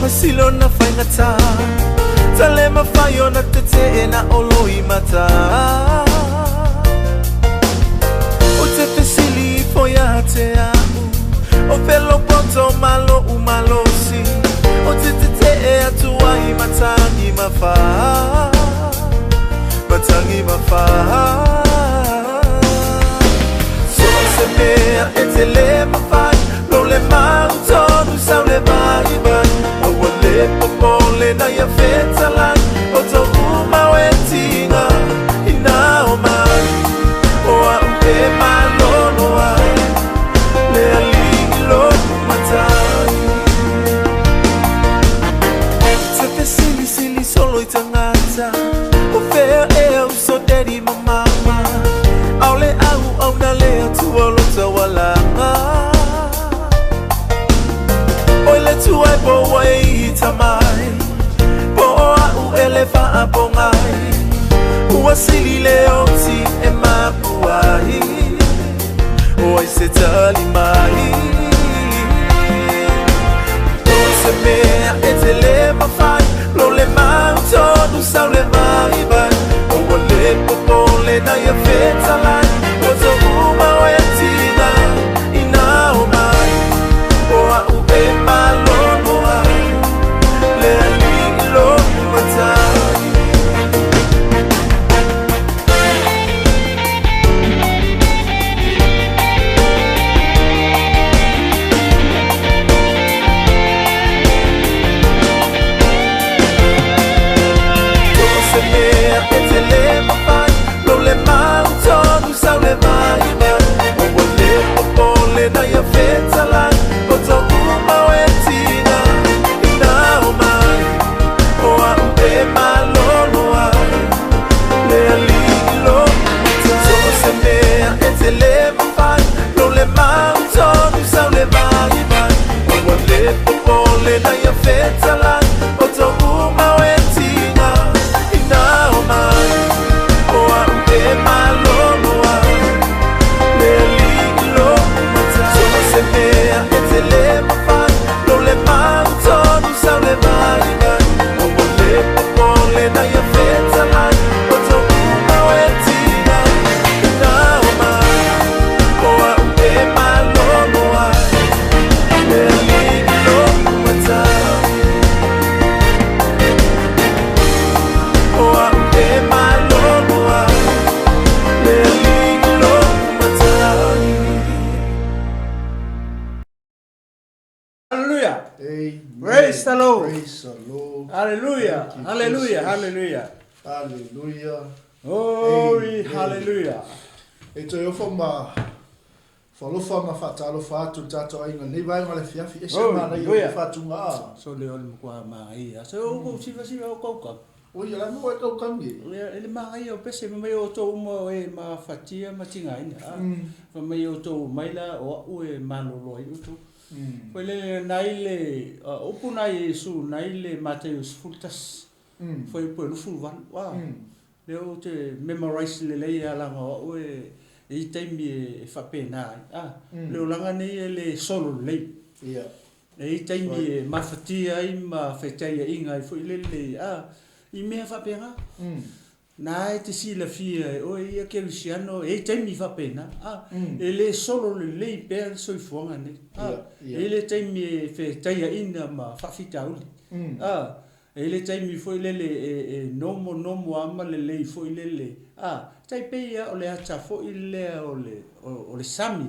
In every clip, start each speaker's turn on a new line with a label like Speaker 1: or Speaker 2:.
Speaker 1: masilo na fai ngata tale mafayo na tete na oloi mata o te pesili foya te amu o pelo ponto malo umalosi o te tete atuai matangi mafa so se mea etele mafai lo le manto nu sau le vai o wale popole na ya fetala o to uma wetinga ina o mai o a umpe malono ai le alilo matai se te sili solo itangata o fea e so daddy mama aule au na le tu olo tawalanga oile tu ai po wai tamai po au elefa apongai uasili leo ti e mapuai oi se tali mai o se mea etele mafai lo le manto nu sau le vai o le popole na ya fetala o to uma wetina ina o mai o a ube malono ai le alilo matai na ya fetala o to uma wetina ina o mai o a umpe malono ai le alilo so se mea etele mafai lo le manto nu sau le vai o le popole na ya fetala o to uma wetina ina o mai o a umpe malono ai le alilo se mea etele mafai lo le manto nu sau le vai o le popole na ya fetala o to uma wetina ina o mai o a umpe malono ai le alilo matai o a umpe malono ai le alilo matai.
Speaker 2: Hallelujah.
Speaker 3: Amen.
Speaker 2: Praise the Lord.
Speaker 3: Praise the Lord.
Speaker 2: Hallelujah.
Speaker 3: Thank you,
Speaker 2: Hallelujah.
Speaker 3: Jesus.
Speaker 2: Hallelujah.
Speaker 3: Hallelujah.
Speaker 2: Oh,
Speaker 3: Amen.
Speaker 2: hallelujah.
Speaker 3: E to yo foma falofa ma fatalo fatu tato ainga ni vai ngale fiafi e sema na yo fatu nga.
Speaker 2: So le ol kwa mai. So ko siva ko ka.
Speaker 3: O ya no e ko kangi.
Speaker 2: Ele mai o pese mai o to mo e ma fatia ma tinga ina. Fa mai o to mai la o e malolo i to. Pele naile opuna Yesu naile Mateus fultas. Foi pelo fulvan. Wow. Leo te memorize LELEI ala o e taimi e whapena leo langa nei le solo lei e taimi e mawhatia i ma whaitaia inga i fwoi lele i mea whapena na e te sila fia o ia ke Luciano e taimi whapena e le solo lei pēr soifuanga nei e le taimi e whaitaia ina ma whawhita uli e le taimi foi lele e nomo ama LELEI foi lele tai peia o le ata foi le o le sami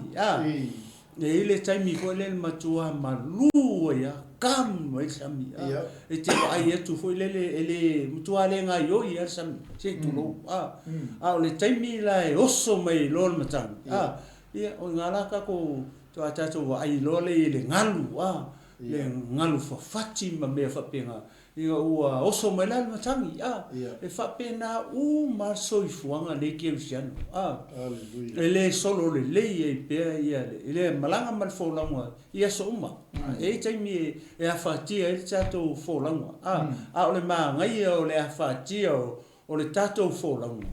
Speaker 2: e le taimi foi lele matua malu ia kam e sami e te ai tu foi lele ele matua le nga yo ia sami se tu lo o le taimi la e oso mai lol matang ia o ngala ka ko to ata to ai lo le ngalu le ngalu fa fati ma me fa penga ia ua oso mai la matangi e whapena ma soifuanga le ke Luciano ele solo LELEI e pea ia ele malanga mal folanga ia so uma e taimi e a fatia e tato folanga o le mangai o le a fatia o le tato folanga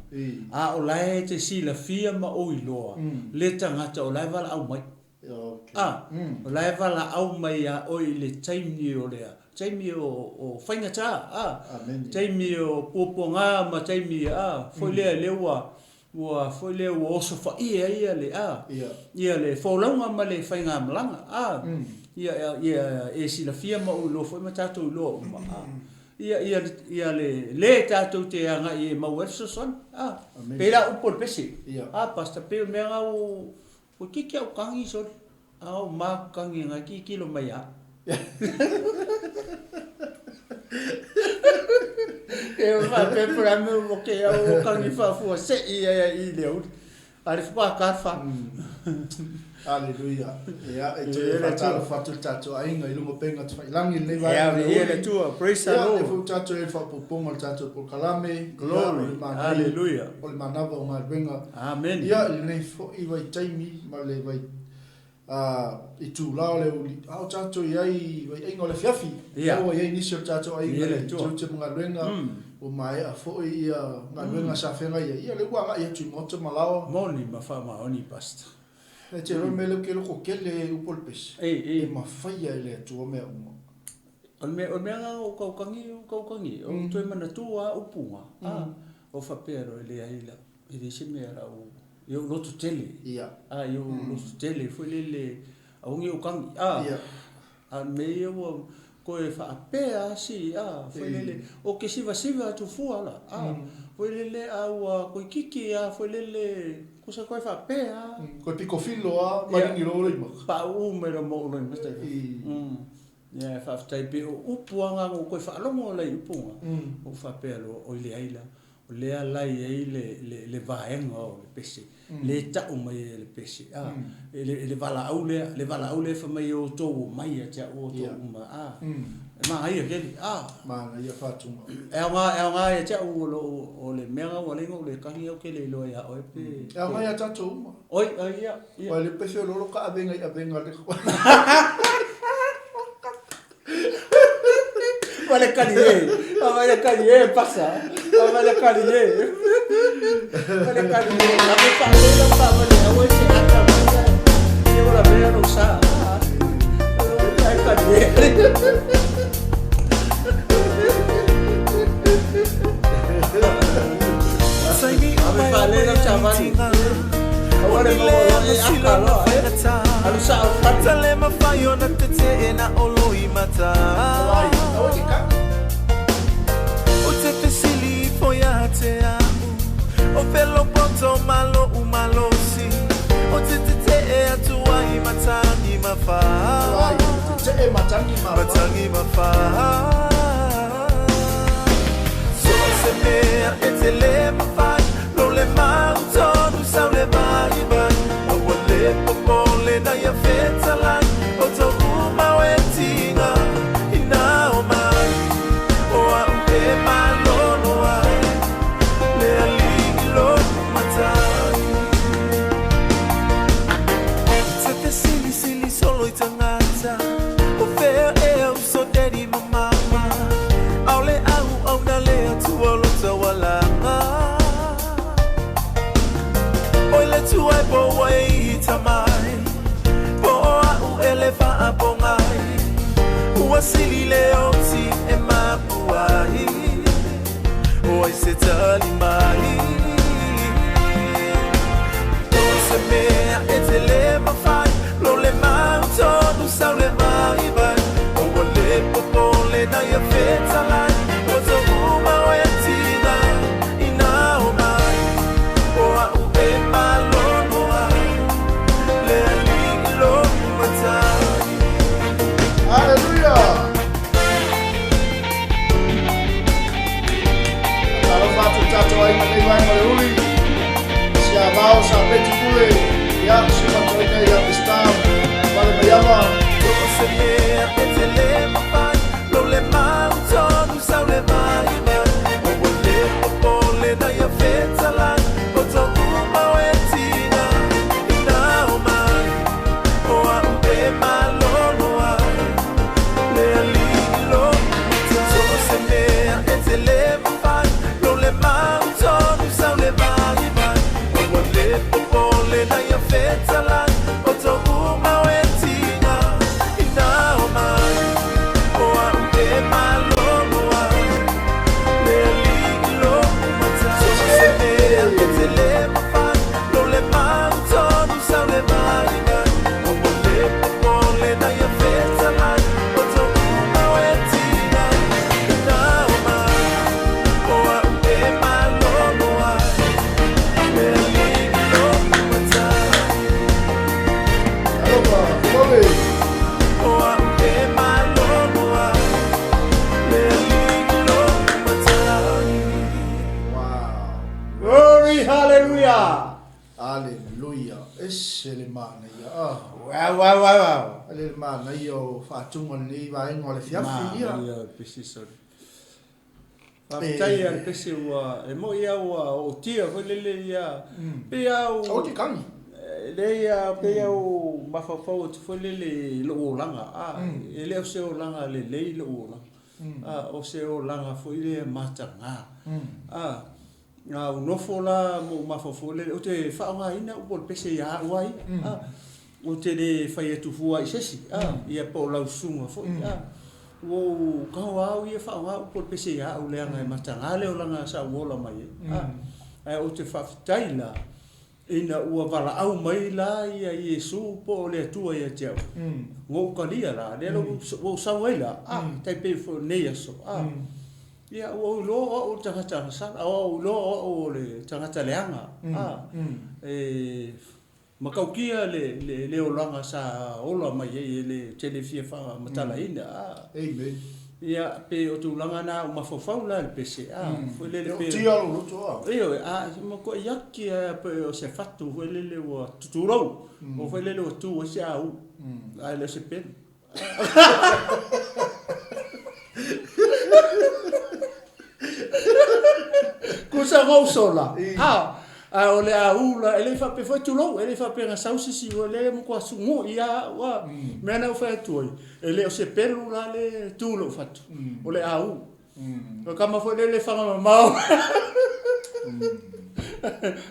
Speaker 2: o lai te sila fia ma o iloa le tangata o lai wala au mai O lai wala au mai a oi le taimi o lea. Taimi o whaingata. Taimi o puponga ma taimi foi lea leua. Ua foi lea ua oso wha ia le Ia le whaulaunga ma le whainga malanga. Ia e sila fia ma ulo foi ma tātou ulo. Ia le tātou te anga i mau erso son. Pera upo le pesi. Pasta peo mea ngau o kiki au kangi son. Au ma kangi nga kilo mai a. E o fa pe para me o ke au kangi fa fu se i leo. Ari fa ka fa.
Speaker 3: Aleluia. E te fatalo fatu tatu ainga i lungo penga te langi nei vai.
Speaker 2: E le tua praise the Lord.
Speaker 3: E fu tatu e fa poponga tatu po kalame.
Speaker 2: Glory. Hallelujah.
Speaker 3: O le manava o mai benga.
Speaker 2: Amen.
Speaker 3: Ia le nei fo i vai taimi ma le vai i tu lao le uli. Au tatu i ai vai ingo le fiafi. O i ai nisi o tatu ainga le tu mga luenga. O mai a fo i nga luenga sa fenga ia le wanga ia tu moto malao.
Speaker 2: Moni ma fa ma oni pasta.
Speaker 3: E te roi mele ke loko kele upol pesi. E mawhaia ele atua mea uma.
Speaker 2: O mea ngā o kaukangi. O toi mana tua upunga. O whapero ele aila. Ele se mea rau. Iau loto tele. Iau loto tele. Foi lele aungi o kangi. Mea ua koe whaapea si. Foi lele. O ke siva atu fuala. Foi lele au koe kiki. Foi lele... Kusa koe whapea.
Speaker 3: Koe piko filo maringi roro ima.
Speaker 2: Pa umera mo roi masta. Whaftai pe o upuanga o koe whaalongo lai upunga. O whapea lo o le aila. O lea lai ei le vaenga o le pese. Le tau mai le pese. Le vala au lea. Le vala au lea whamai o tōu mai a tia o tōu uma. Ma ai keli.
Speaker 3: Ma ia whatunga.
Speaker 2: E ngā e tia o le mea ngā walenga o le kangi au ke le loa ia oe pe.
Speaker 3: E ngā ia tato uma.
Speaker 2: Oi, ia.
Speaker 3: Oi le pese o loro ka abenga i abenga le kwa.
Speaker 2: Vale kali e pasa. Vale kali e. Vale kali e. La me fa le pa vale o se ata vale. Eu la veo no sa. Vale kali e. Ame vale no chavali. Ahora no lo akalo. Alusa
Speaker 1: Tale mafayo na tete na olo imata. O te pesili foya te amu. O pelo poto malo umalosi. O te tete e atua imata ni mafa.
Speaker 3: Te e matangi
Speaker 1: mafa. So se mea e te le mafai. Lo le mauto nu sau le mai bai. O wale popole na ia feta lang. O to uma wetinga ina o mai. O a umpe malono ai. Le aligi lo matai. Se te sili solo i tangata. O fea e au so dedi mamama. Au le au na le atua lo tawalanga. Oi le tuai po wai tamai. Po au elefa apongai. Ua sili le oti e mapuai. Oi se tali mai. No se mea e te le mawhai. Lo le mauto nu sau le mai vai. O le popole na ia feta lai. O to uma wetina ina o mai. O au e malono ai. Le aligi lo matai.
Speaker 3: Aleluia. Alo fatu tato ai mai vai mai uli. Si avao sa peti pule. Ya si matoi nei ya pistam. Vale me llama.
Speaker 1: Se mea e te le mawhai. Lo le mauto nu sau le mai vai. O le popole na ia feta lai. O to uma wetina ina o mai. O a umpe malono ai. Le aligi lo matai. Se mea e te le mawhai. Lo le mauto nu sau le mai vai. O le popole na ia
Speaker 3: se le mana ia.
Speaker 2: Wow.
Speaker 3: Le mana ia o whātunga ni wa ingo le fiafi ia.
Speaker 2: Ia, pesi sori. Tai al pesi ua, e mo ia ua o tia, foi lele ia, pe au...
Speaker 3: O te kangi.
Speaker 2: Le ia, pe au mawhawhau te foi lele lo o langa, e leo se o langa LELEI lo o langa. O se o langa foi le matanga. Ngā unofo la mo mawhawhau lele, o te whaonga ina upo le pese ia uai, o te le whai atu fua i sesi, ia po lau sunga foi, o kau au ia whaonga upo le pese ia u leanga e matanga leo langa sa uola mai, o te whawhitai la, ina ua wala au mai la ia Iesu po le atua ia te au. Ngō kalia la, le lo sau ai la, tai pe fo nei aso. Ia ua uloa o tangata sana, o uloa o le tangata leanga. Makaukia le olanga sa ola mai e le telefia wha matala ina.
Speaker 3: Amen.
Speaker 2: Ia pe o tūlanga nā o mawhawhau la le pese. Foi lele pe...
Speaker 3: Tia alo roto a.
Speaker 2: Eo, ma ko iaki pe o se fatu, foi lele o tuturau. O foi lele o tu o se au. Ai le se pen. Kusa ngau sola. O le aula, ele fa pe foi tulo, ele fa pe nga sausisi o le mo kwa sungu ia wa. Mena o fa tuoi. Ele o se pelu la le tulo fatu. O le au. O kama foi le fa mau.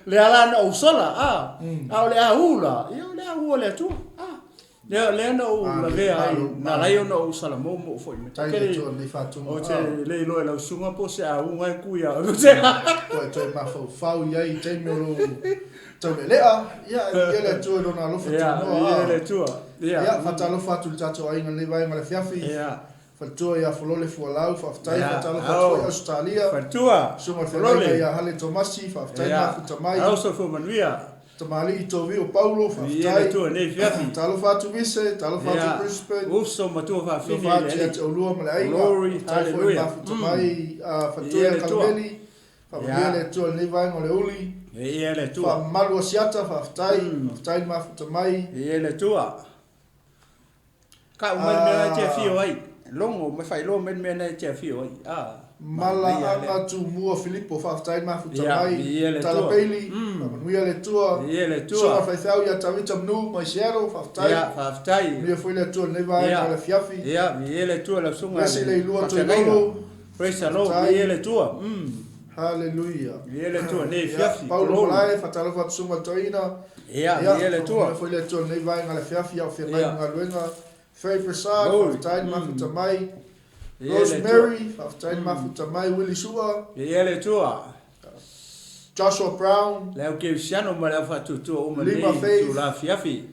Speaker 2: Le ala na usola, o le aula, ia o le au le tu. Le no la vea na lai no usala mo foi.
Speaker 3: Tai le tu le fatu.
Speaker 2: O te le lo la sunga po se au ngai kuia.
Speaker 3: Toi ma fau ia i te melo. Tau le lea, ia le tu no na lo fatu no.
Speaker 2: Ia le tu.
Speaker 3: Ia fatalo fatu tato ai ngai vai ngai fiafi.
Speaker 2: Ia.
Speaker 3: Fatua ia folole fualau faftai fatalo fatua Australia.
Speaker 2: Fatua.
Speaker 3: Suma folole ia hale Tomasi faftai ma futamai.
Speaker 2: Also for Manuia.
Speaker 3: Tamali i tovi o Paulo faftai.
Speaker 2: Ia tu ne fiafi.
Speaker 3: Talo fatu vise, talo fatu Brisbane.
Speaker 2: Uso matua fa fini
Speaker 3: le. Fatu te olua male ai.
Speaker 2: Glory, hallelujah.
Speaker 3: Futamai fatua Kalveli. Fatua le tu le vai ngole uli.
Speaker 2: Ia le tu.
Speaker 3: Fa malu asiata faftai, faftai ma futamai.
Speaker 2: Ia le tu. Ka umana te fio ai. Longo me fai lo men mena te fio ai.
Speaker 3: Mala anga tu mua Filippo faftai ma futamai. Talapeli. Manuia le tua.
Speaker 2: Ia le tua.
Speaker 3: So fai thau ia tawita mnu mai siero faftai.
Speaker 2: Ia faftai.
Speaker 3: Mia foi le tua ne vai le fiafi.
Speaker 2: Ia le tua la sunga.
Speaker 3: Nasi le lua to lolo.
Speaker 2: Praise the Lord. Ia le tua.
Speaker 3: Hallelujah.
Speaker 2: Ia le tua ne fiafi.
Speaker 3: Paulo lai fatalo fat sunga toina.
Speaker 2: Ia le tua.
Speaker 3: Mia foi le tua ne vai ngale fiafi au fiamai ngaluenga. Fei Prasad faftai ma futamai. Rosemary, faftai ma futamai Willie Sua.
Speaker 2: Ia le tua.
Speaker 3: Joshua Brown.
Speaker 2: Leo ke siano ma la fatu tu o ma
Speaker 3: Lima Faith.
Speaker 2: Tu la fiafi.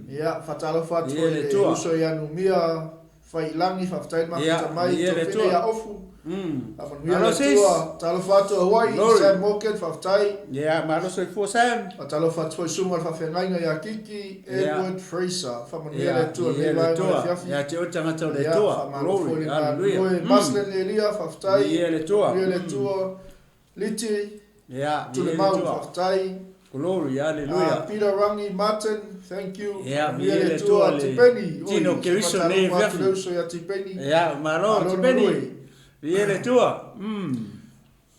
Speaker 3: Ia fatalo fatu
Speaker 2: le tua.
Speaker 3: Uso ya numia fai langi faftai ma futamai.
Speaker 2: Ia le tua.
Speaker 3: Ia ofu. Ia
Speaker 2: le
Speaker 3: tua. Talo fatu Hawaii. Sam Morgan faftai.
Speaker 2: Ia ma lo so fo Sam.
Speaker 3: Talo fatu suma fafengainga ya Kiki. Edward Fraser. Ia le tua.
Speaker 2: Ia le tua. Ia te o tangata le tua. Glory. Hallelujah.
Speaker 3: Maslen Elia faftai.
Speaker 2: Ia le tua.
Speaker 3: Ia le tua. Liti.
Speaker 2: Ia
Speaker 3: le mau faftai.
Speaker 2: Glory. Hallelujah.
Speaker 3: Peter Rangi Martin. Thank you.
Speaker 2: Ia le tua.
Speaker 3: Tipeni.
Speaker 2: Tino ke iso ne
Speaker 3: fiafi. Ia Tipeni.
Speaker 2: Ia malo Tipeni. Ia le tua.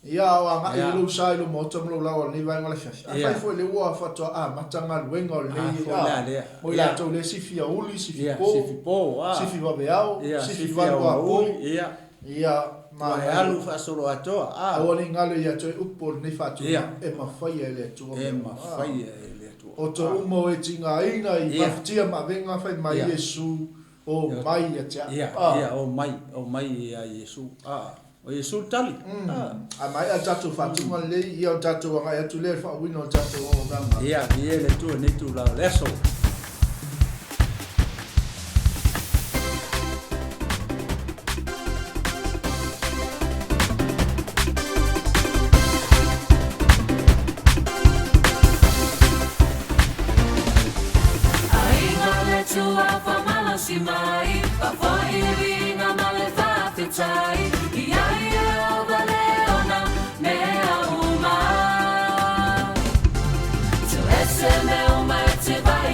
Speaker 3: Ia o anga i lu sai lu mo tomo la ni vai ngala fiafi. Ai foi le ua fato matanga luenga le. Mo ia to le sifi a uli sifi po. Sifi va beao. Sifi va po. Ia
Speaker 2: ma alu fa solo atoa.
Speaker 3: O ni ngalo ia to upo ni fato e mafai le tu.
Speaker 2: E mafai le tu.
Speaker 3: O to umo e tinga ina i maftia ma venga fai mai Yesu. O mai e tia.
Speaker 2: Ia o mai ia Yesu. O Yesu tali.
Speaker 3: A mai a tatu fatu ma le ia o tatu anga e tu le fa wino tatu o ganga.
Speaker 2: Ia le tu ne tu la leso.
Speaker 4: Mai, pa foi vinga male fate tai, ia o leona mea uma. Tu esse meu mai te vai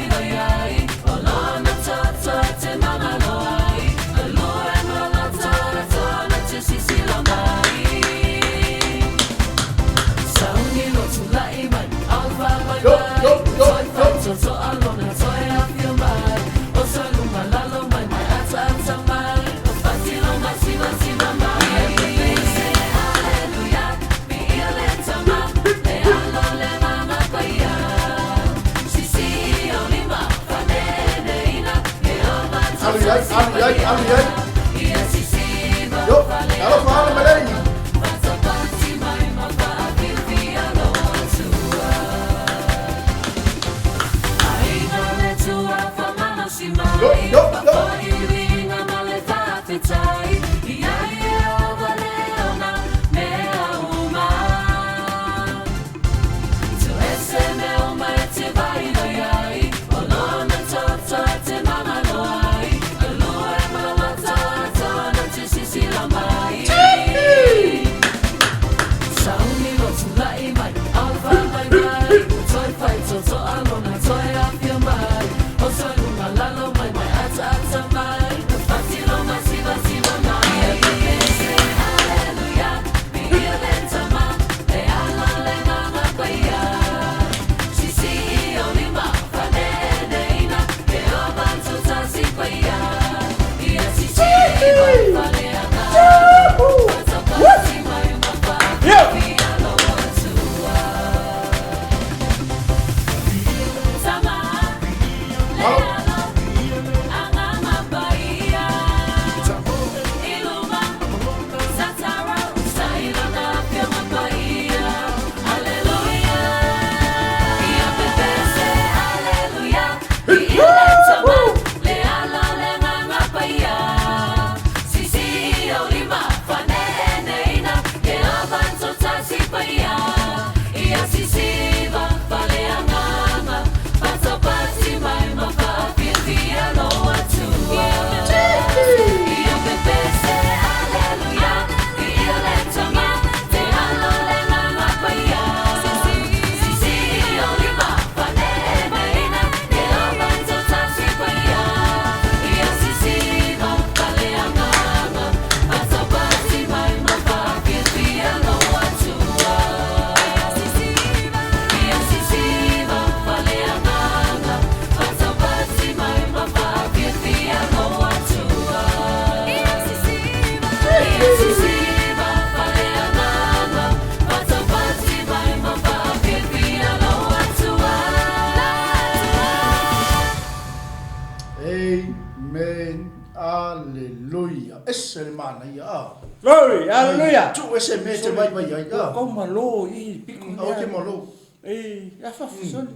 Speaker 2: Glory, hallelujah.
Speaker 3: Tu ese me te vai vai ai.
Speaker 2: Ko malo I piku.
Speaker 3: O ke malo.
Speaker 2: Ya fa fusoni.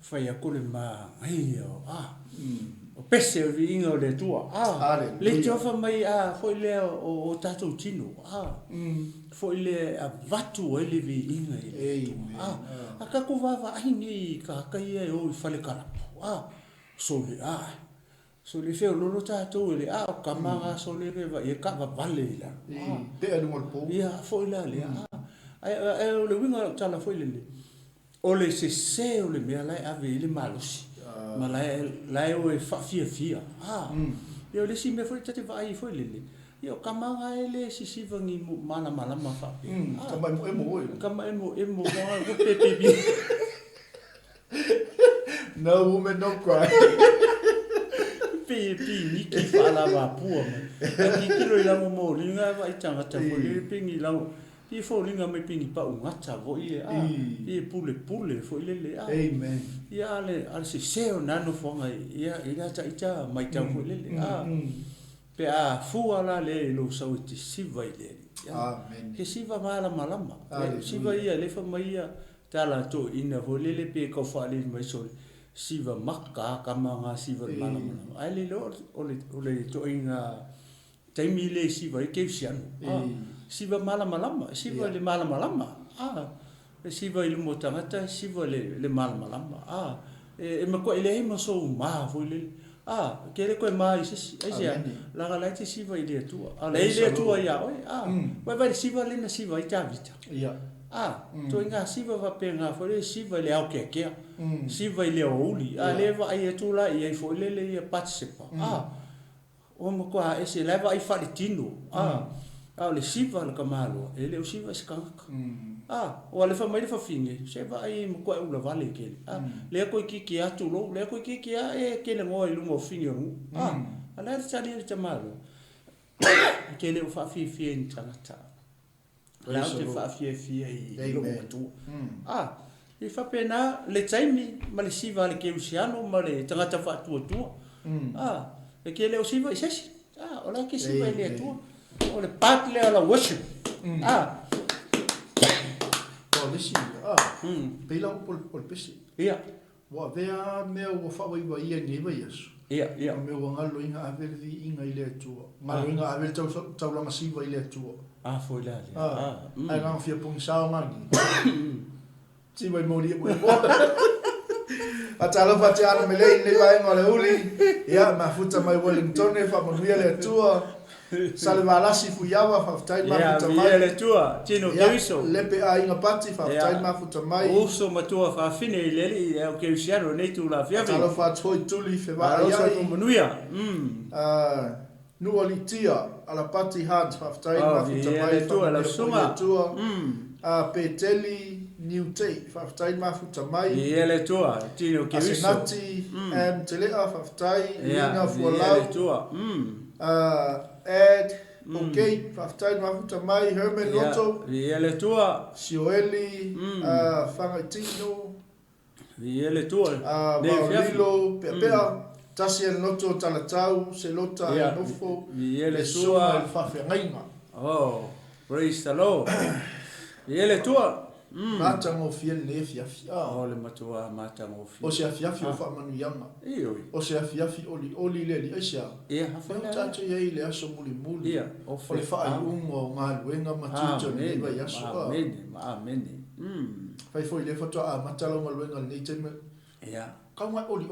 Speaker 2: Fai akule ma ai o pese o vinga le tua. Le tofa mai foi le o tato tino. Foi le a vatu ele vi inga. Aka ko va ai ni ka kai e o fale kala. So le so le feo lolo tato le o kamanga so le va e ka va vale la.
Speaker 3: Te anu mo po.
Speaker 2: Ia foi la le ai o le winga tala foi le. O le se o le mea lai ave le malosi. Ma lai o e fia. Io le si me foi tate vai foi le. Io kamanga ele si vangi mana ma fa.
Speaker 3: Kama emo
Speaker 2: go pepe.
Speaker 3: No woman no cry.
Speaker 2: Pepe ni ki fala va pua. Ki kilo I la mo linga va I tanga ta foi le pingi la. I fo linga me pingi pa ngata vo I pule fo le.
Speaker 3: Amen.
Speaker 2: Ia ale se o nano fonga ia ita mai ta fo le. Pe fu ala le lo so ti siva le.
Speaker 3: Amen.
Speaker 2: Ke siva malama. Siva ia le fa mai tala to ina fo le pe ko fa le mai so. Siva maka kamanga siva malama. Ai le lo ole to inga taimile siva ke sian. Siva malama, siva le malama. Siva il motangata, siva le malama. E ma ko ele ma so ma fo le. Ke le ko ma isi ai la galati siva ile tua. Ile tua ia oi. Vai siva le na siva I vita.
Speaker 3: Ia.
Speaker 2: To inga siva va penga fo le siva le au ke. Siva ile oli. Le va ai tu la ia fo le participa. O mo ko ese leva I fa tino. Le siva le kamalo, ele o siva skaka. O le fa mai fa finge, se va ai mo ko ula vale ke. Le ko ki atu lo, le ko ki e ke le mo I lumo finge ru. Ala tsali le tamalo. Ke le fa fi in tangata. La te fa fi I lo tu. I fa pena le taimi ma le siva le ke usiano ma le tangata fa tu. Le ke le o siva I sesi. Ola ke siva le tu. O le patle ala worship.
Speaker 3: O le si. Pela o pol pesi.
Speaker 2: Ia.
Speaker 3: Wa vea me o fa vai vai ni vai yesu.
Speaker 2: Ia.
Speaker 3: Me o ngalo inga avele vi inga ile tua. Ngalo inga avele tau langa siwa ile tua.
Speaker 2: Foi lá.
Speaker 3: Ai nga fia pung sao ngangi. Siwa i mori mo. Atalo fati ana mele ni vai ngole uli. Ia mafuta mai Wellington fa manuia le tua. Salvalasi fuyawa fafutai mafuta mai.
Speaker 2: Ia le tua, tino keiso.
Speaker 3: Lepe a inga pati fafutai mafuta mai.
Speaker 2: Uso matua fa fine leli e o keisiano nei tu la fiavi.
Speaker 3: Atalo fati hoi tuli fe va
Speaker 2: ai. Uso manuia.
Speaker 3: Nua litia ala pati hand fafutai mafuta mai.
Speaker 2: Ia le tua la suma.
Speaker 3: Peteli New Tate fafutai mafuta mai.
Speaker 2: Ia le tua, tino keiso.
Speaker 3: Asenati telea fafutai inga
Speaker 2: Ia
Speaker 3: fualau.
Speaker 2: le tua.
Speaker 3: Ed, okay, fafutai mafuta mai, Herman Loto.
Speaker 2: Ia le tua.
Speaker 3: Sioeli, Fangaitino.
Speaker 2: Ia le tua.
Speaker 3: Maurilo, Pepea. Tasi en Loto talatau, Selota en Nofo.
Speaker 2: Ia le
Speaker 3: tua.
Speaker 2: tua.
Speaker 3: El Fafengainga.
Speaker 2: Oh, praise the Lord. Ia le tua.
Speaker 3: Matango fiel ne fiafi.
Speaker 2: Le matua matango fiel.
Speaker 3: O se fiafi o whamanu yanga. O se fiafi oli leli aisia.
Speaker 2: Ia,
Speaker 3: Tato ia i le aso muli muli.
Speaker 2: Ia,
Speaker 3: o le wha ungo ngā luenga matuto ni iwa i aso.
Speaker 2: Amen.
Speaker 3: Fai foi le whatoa a matalonga luenga ni teme.
Speaker 2: Ia.
Speaker 3: Kaunga oli.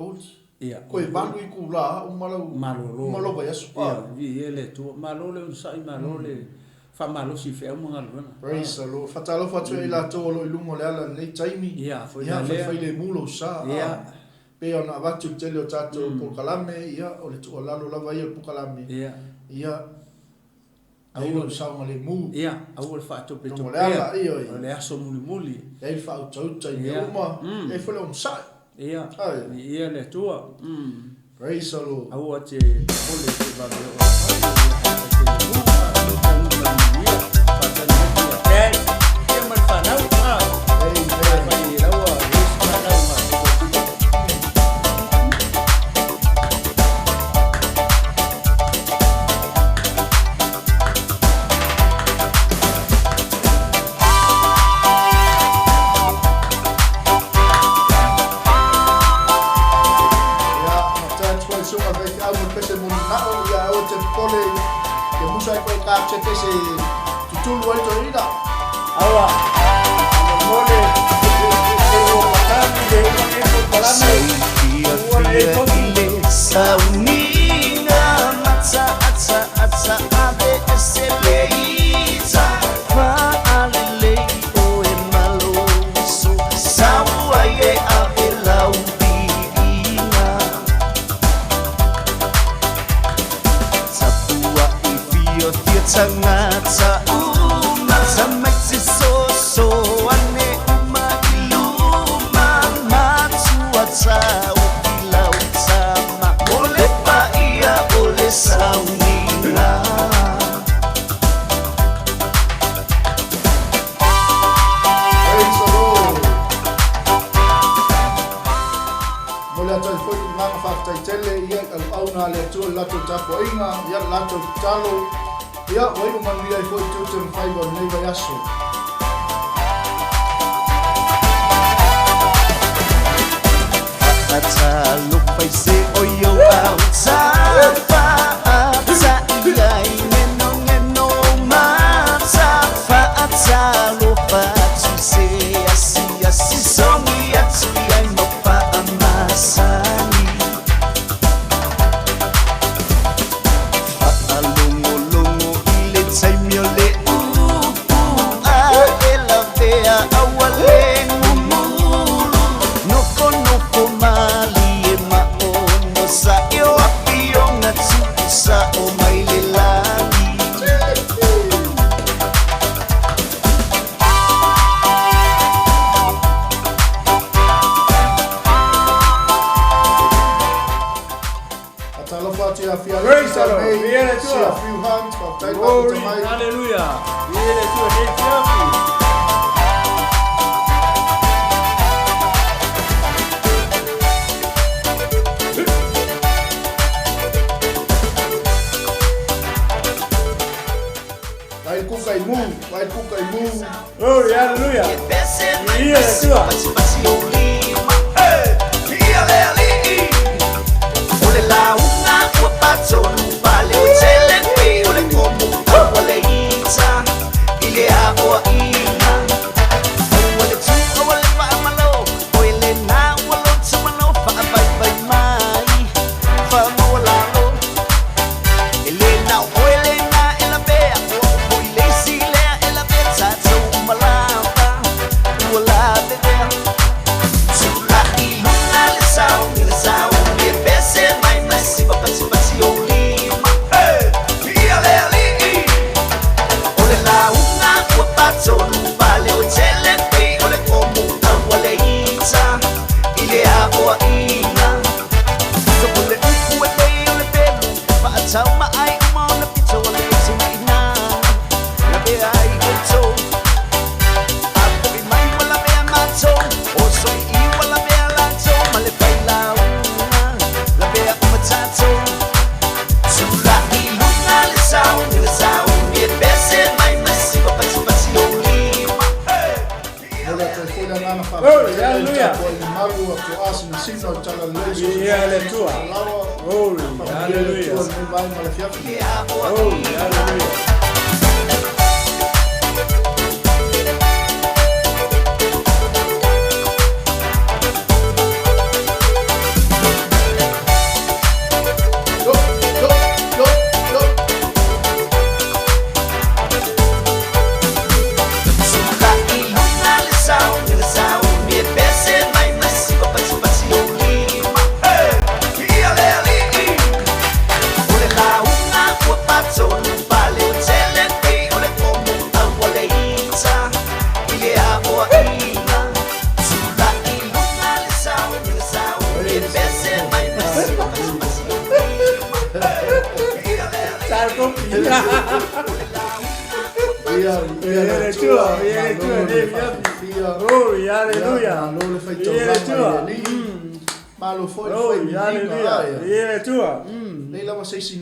Speaker 2: Ia.
Speaker 3: Koe balu i kula umalau. Malolo i aso.
Speaker 2: Ia, vi ele tu malole unsai malole. Famalo si fe mga luenga.
Speaker 3: Praise the Lord. Fatalo fatu i la tolo i lungo le ala nei taimi.
Speaker 2: Ia, foi
Speaker 3: fai le mulo sa.
Speaker 2: Ia.
Speaker 3: Pe ona watu tele o tato pukalame ia o le tu lalo lava ia pukalame. Ia. Au sa ngale mu.
Speaker 2: Ia, au le fatu pe to. Le aso muli.
Speaker 3: Ei fa uta i uma. E fole on sa.
Speaker 2: Ia. Ia le tua.
Speaker 3: Praise the Lord.
Speaker 2: Au ate ole te vale.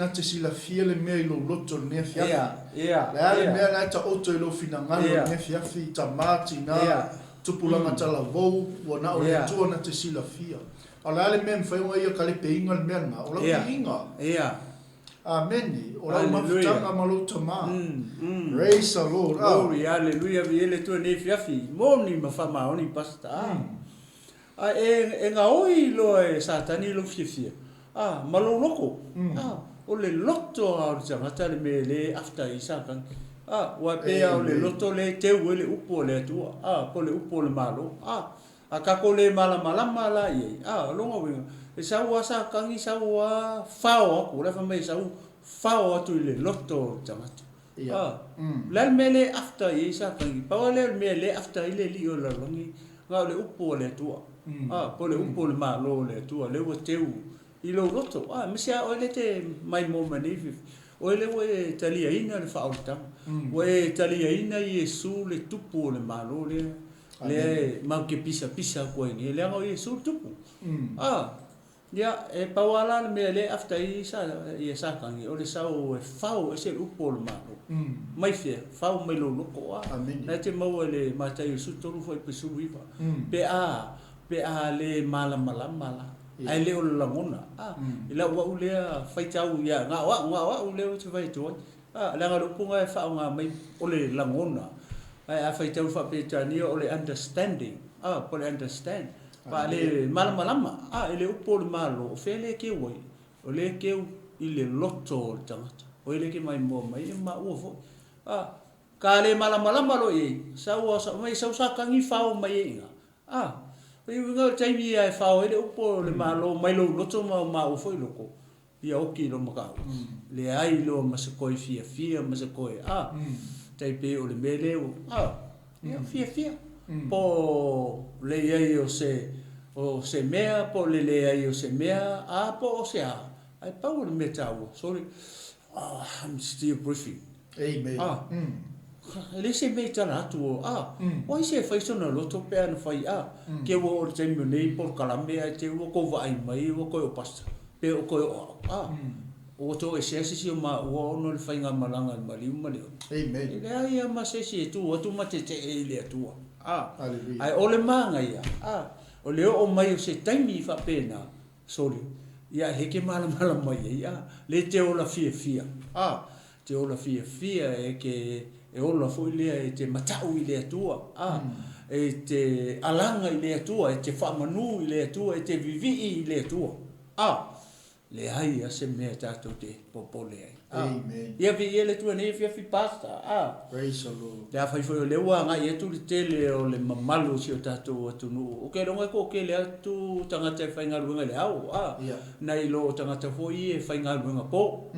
Speaker 3: Te sila fia le mea I lo loto le mea fiafi. Le ale mea ngai ta oto I lo fina ngalo le mea fiafi ta mati na tupulanga tala vou wana o le tua na te sila fia. O le ale mea mwhainga ia kale pe inga le mea nga. O la ki inga. Ameni. O la mafutanga malota ma. Praise the Lord.
Speaker 2: Glory, hallelujah. Viele tua ne fiafi. Moni mawhama oni pasta. E ngā oi lo e satani lo fiafia. Maloloko. O le loto a o tangata le me le after I sakan. Wa pe o le loto le te le upo le tua. Po le upo le malo. Kako le malama la ye. Longa winga. E saua sakan I saua fao ako. Le whamai sau fao atu I le loto tangata. Le me le after I sakan. Pawa le me le after I le li o la longi. Ngā le upo le tua. Po le upo le malo le tua. Le wa teu. I lo roto, misia o le te mai moma nefi. O le we talia ina le whaotang. We talia ina I Yesu le tupu le malo le. Le mau ke pisa koe nge. Le anga Yesu tupu. Ia, e pawala le mea le after I sakangi. O le sao e whao e se upo le malo. Mai fia, whao mai lo loko. Na te mau le matai Yesu toru fo I pesu viva. Pe a le mala. Ai leo la ngona ila wa ulea faitau ya nga wa uleo te faitau la nga lupunga e fa nga mai ole la ngona ai faitau fa petani ole understanding po le understand pa le malama ele upo le malo fele ke woi ole ke ile loto tangata ole ke mai mo mai ma u fo ka le malama lo e sa mai sa kangi fa mai inga Iwinga taimi ai whao ele upo le malo mai lo loto ma ufo I loko. Ia oki lo makau. Le ai lo masakoi fia masakoi. Taipe o le mele o. Ia fia. Po le ai o se mea, po le ai o se mea, po o se a. Ai pau le metau. Sorry. I'm still breathing.
Speaker 3: Amen.
Speaker 2: Le se me tana atu o se fai sona loto pe ana fai ke wo o te nei por kalambe ai te wo ko vai mai wo ko o pasta pe o ko o to e se si ma wo no le fai nga malanga mali
Speaker 3: Amen.
Speaker 2: le ai ma se si tu o tu ma te le tu ai o le manga ia o le o mai o se taimi fa pena sorry ia le ke mala mai ia le te ola fia te ola fia e ke e ola foi le e te matau i le atua e te alanga i le atua e te whamanu i le atua e te vivi i le atua le ai a se mea tātou te popole ai
Speaker 3: Amen.
Speaker 2: ia vi ele tua ne fi pasta
Speaker 3: Praise the Lord.
Speaker 2: le fai foi le wa nga ia tu le tele o le mamalu si o tātou atu nu o ke ronga ko ke le atu tangata fai nga luenga le au nei lo tangata foi e fai nga luenga po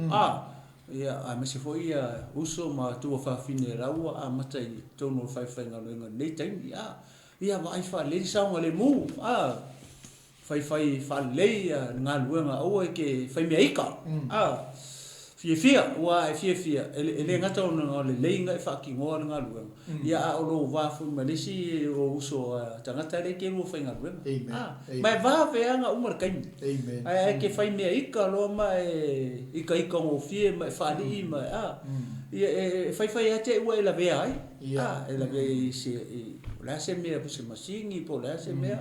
Speaker 2: ia a me se foi ia uso ma tu fa fine raua a matai tono fai nga luenga nei tai ia vai fa le saunga le mu fai fa le nga luenga o e ke fai me ika fia wa fia ele ngata ona le leinga fa ki ngor nga luenga ia o lo va fu malisi o uso tangata le ke lo fai nga luenga mai va veanga umar kai
Speaker 3: Amen.
Speaker 2: ai ke fai me ika lo mai ika o fie mai fa li mai ia fai ate wa ela ve ai ela ve se la se me po se masingi po la se me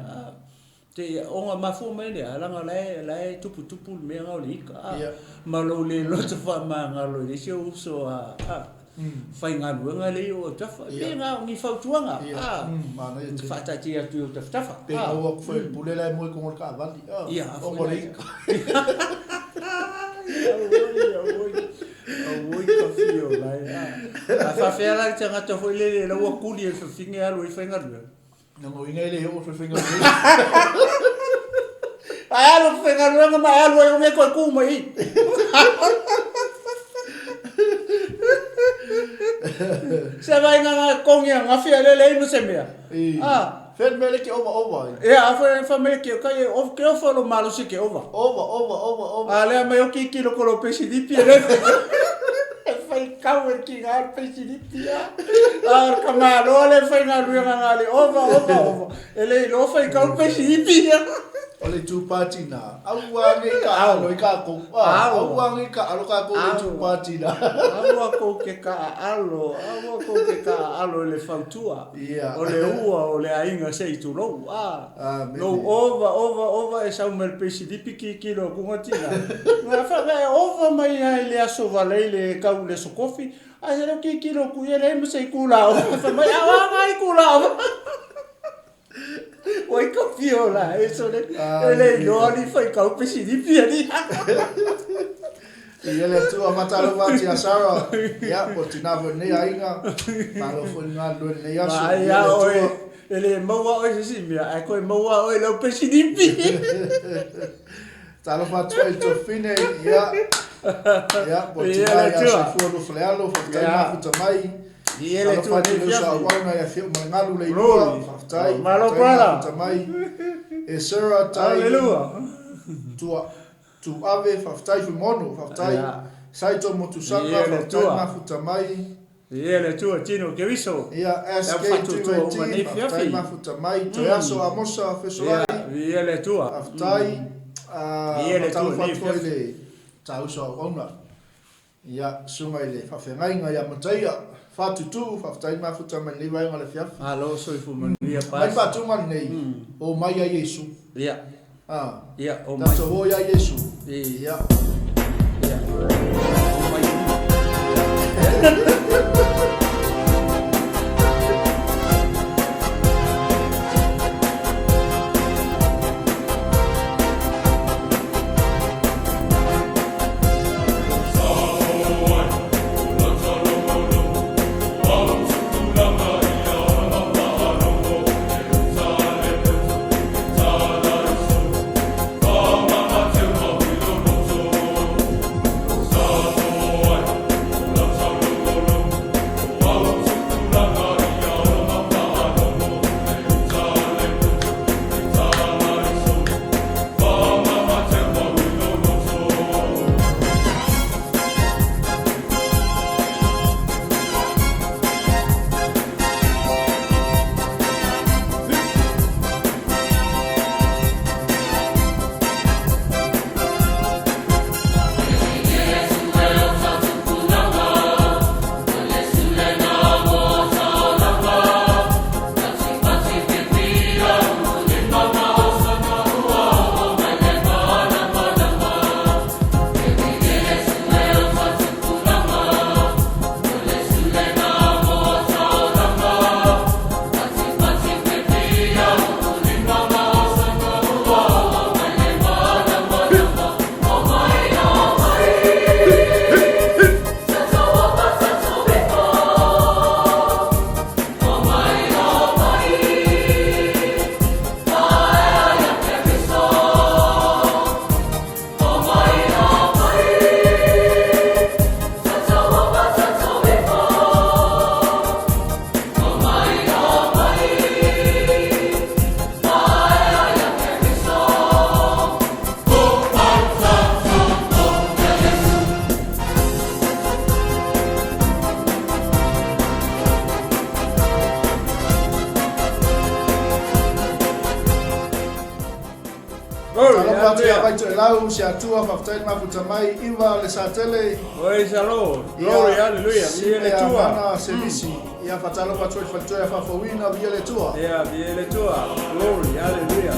Speaker 2: te onga mafu mai le alanga lai tupu me nga o lika ma lo le lo te fa ma nga lo le se uso fai nga luenga le o tafa le nga ngi fa tuanga
Speaker 3: mana e te
Speaker 2: fa ta ti atu o tafa
Speaker 3: pe o foi pule la mo ko ka vali o mo le
Speaker 2: oi ka fio lai fa fera te ngata foi le la wa kuli e fa finga lo i fa nga luenga
Speaker 3: no inga le o foi finga
Speaker 2: ai lo fa nga luenga ma ai lo me ko ku mai se vai nga kongia nga fia le no se mea
Speaker 3: Fed mele ke over.
Speaker 2: ia fa me ke kai of ke of lo malo se ke over ale me o ki lo ko lo pesi di pie le fai kau ki ga pesi di pie kama lo le fai nga ruenga nga le over ele lo fai kau pesi di pie
Speaker 3: Ole tu party na. Awangi ka alo ka ko. Awangi ka alo ka ko tu party na.
Speaker 2: Awa ko ke ka alo le fautua. Ole ua ole ainga sei tu lo. No over e sa mer pesi di piki kilo ku ngotina. Nga fa over mai ai le aso valele ka le so coffee. Ai le ki kilo ku ele mo sei kula. Fa mai awa mai kula. Oi ka fiola, eso le ele lo ali fai ka pesi di piedi.
Speaker 3: Ele tu a matalo vati a Sara. Ya, potinava ne ainga. Malo foi nga lo ne ya so.
Speaker 2: Ya oi, ele maua oi si mia, ai ko maua oi lo pesi di piedi.
Speaker 3: Talo fatu to fine, ya. Ya, potinava ya so fu lo flealo, fa ma futamai.
Speaker 2: E ele tu
Speaker 3: ne
Speaker 2: fia.
Speaker 3: Wana ya fia mangalu le lua, faftai.
Speaker 2: Malo kwala.
Speaker 3: Tamai. E Sara tai.
Speaker 2: Aleluia.
Speaker 3: Tu ave faftai fu mono, faftai. Saito motu sapa, faftai ma futamai.
Speaker 2: Ele tu tino que viso.
Speaker 3: Ia SK tu faftai ma futamai. Toyaso amosa fesoai.
Speaker 2: Ele tu.
Speaker 3: Faftai.
Speaker 2: Ele tu
Speaker 3: le tauso ona. Ia sumaile fafengai nga ya mataia. Fatutu faftai ma futamai le vai ngale fiaf.
Speaker 2: Alo so fu mania pa.
Speaker 3: Mai fatu man nei. O mai ya Yesu.
Speaker 2: Ia. Ia o mai.
Speaker 3: Tato ho ya Yesu.
Speaker 2: Ia.
Speaker 1: Ia
Speaker 3: Hallelujah. Vai tu lau se atua whaftai mafuta mai iwa le sa tele.
Speaker 2: Praise the Lord. Glory, hallelujah. Viele tua.
Speaker 3: Mana se visi. Ia fatalo patoi fatoi fafawina viele tua.
Speaker 2: Yeah, viele tua. Glory, hallelujah.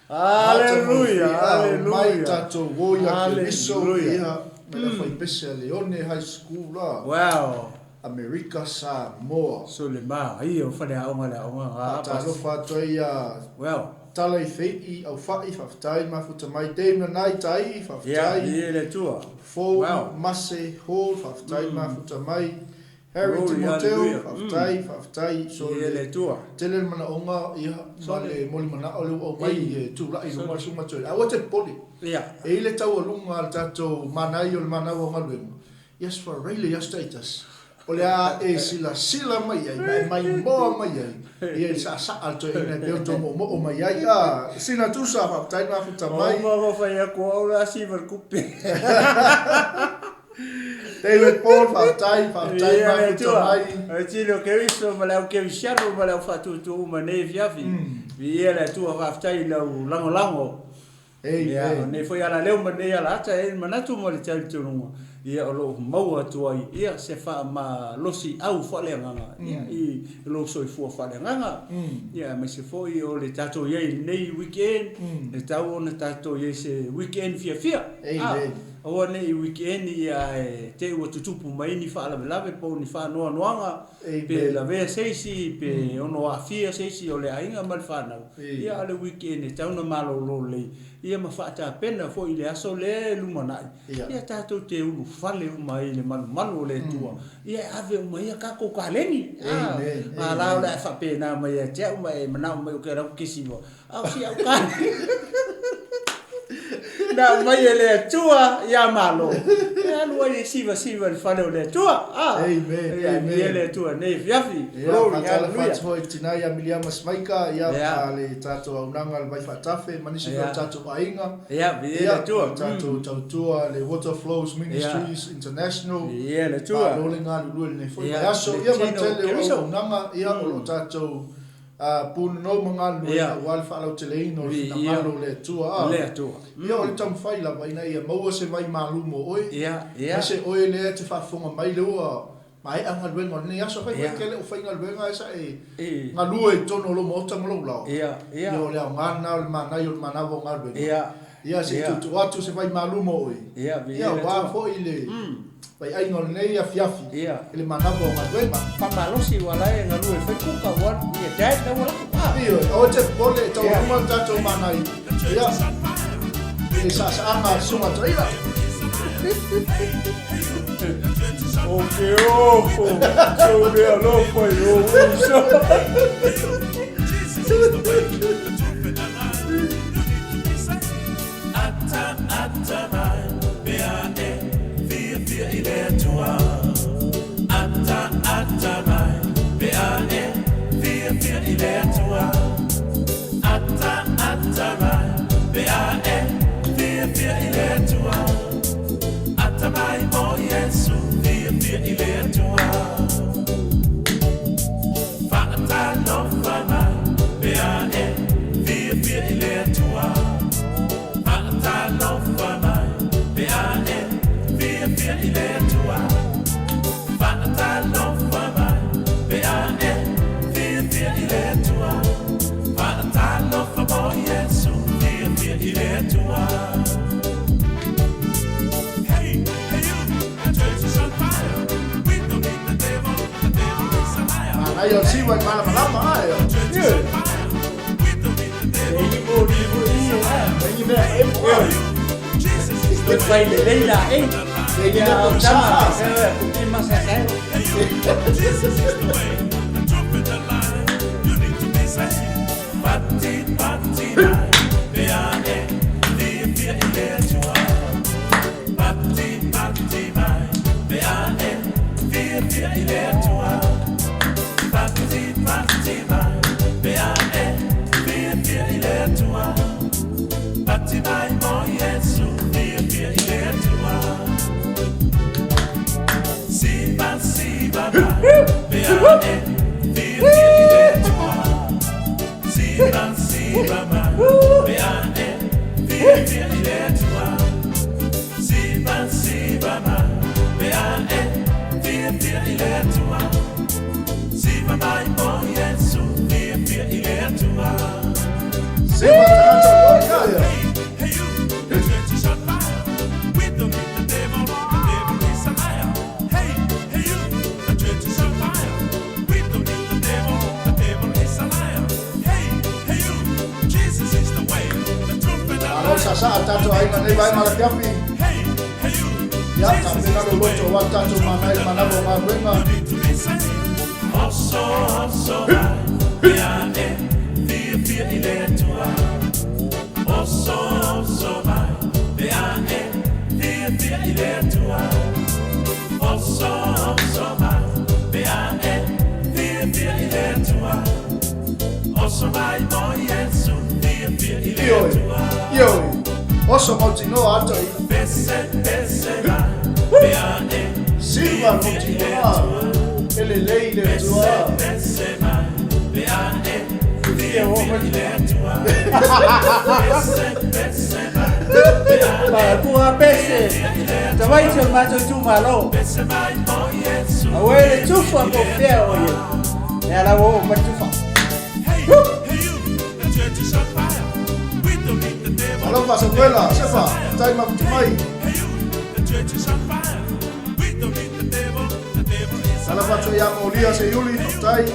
Speaker 3: Hallelujah. Mai tato goia ke miso ia mele foi pese Leone High School la.
Speaker 2: Wow.
Speaker 3: America Samoa.
Speaker 2: So le ma ia fale aonga le aonga.
Speaker 3: Talo fatoia.
Speaker 2: Well.
Speaker 3: Tala I fei au fai faftai mafuta mai te manai tai faftai.
Speaker 2: Yeah, le tua.
Speaker 3: Fo Mase Hall faftai mafuta mai. Harry Timoteo faftai so
Speaker 2: le tua.
Speaker 3: Tele mana onga ia male moli mana ole o mai tu la I no suma toi. A wote poli.
Speaker 2: Yeah.
Speaker 3: E le tau lunga tato manai o manawa ngalwem. Yes for really your status. Ole a e sila mai ai mai mo mai ai. Ia sa alto ina de to mo mai ai a sina tu sa faftai mafuta mai.
Speaker 2: Mo fa ia ko ora silver kupe.
Speaker 3: David Paul faftai mafuta mai.
Speaker 2: Tilo ke iso malau ke visharu malau fatu tu mane viavi. Ia le tua faftai lau lango. Ia ne foi ala leu mane ala ta e manatu mo le tali tununga. Ia o lo mau atu ai ia se fa ma losi au fale nganga ia I lo so fu fale nganga ia me se foi o le tato ye nei weekend le tau ona tato ye se weekend fia o nei weekend ia te o tutupu mai ni fa la lave po ni fa no noanga pe la ve seisi pe ono afia seisi o le ainga mal fa na ia le weekend tau na malo lo le ia ma fa ta pena foi le aso le lumanai ia tato te ulu fale mai le manu le tua ia ave mai ka ko kaleni la la fa pena mai te mai mana mai ke ra kisivo au si au ka na mai le tua ia malo ia lu ai siva fale le tua amen le tua ne viafi glory hallelujah
Speaker 3: foi tina ia miliama smaika ia le tato aunanga le vai fatafe manisi tato ainga
Speaker 2: ia le tua
Speaker 3: tato tua le water flows ministries international
Speaker 2: ia le tua
Speaker 3: lo le nga lu le foi ia so ia mantele aunanga ia lo tato pun no mangalu wal fa lo teleino na malo le tua ia o le tam fai la vai na ia mo se mai malu mo oi ia se oi le te fa fonga mai le o mai anga le ngo ne ia so fai ke le o fai ngal venga esa ngalu e tono lo mo tam lo la ia o le ngana le manai o manavo ngal
Speaker 2: ia
Speaker 3: Ia se tu atu se vai malumo oi. Ia wa fo ile. Vai ai ngol nei a fiafi. Ele manava o maluenga.
Speaker 2: Famalosi wala e ngalue fe kuka wan ia dai na wala pa.
Speaker 3: Ia o te pole tau uma tato manai. Ia. Ele sa anga suma toira.
Speaker 2: Okay, so me alone for you.
Speaker 3: Ayo si vai malama ayo.
Speaker 2: Vai LELEI lá, hein? LELEI já, tem mais sério.
Speaker 3: Sasa tato ai nei vai mala fiafi. Ya tamina lo loto wa tato manai manavo maluenga. Oso ya via ile tua. Oso mai ya via ile tua. Oso mai ya via ile tua. Oso mai mo Yesu via ile tua. Yo, oso continuo ato i. Silva continua. LELEI le tua.
Speaker 2: Para tua pese. Te vai ser macho tu malo. Awele tu fa ko fea oye. Era wo matufa.
Speaker 3: Alô, passa pela, sepa, tá aí muito mais. Alô, passa aí a molia se Yuli, tá aí.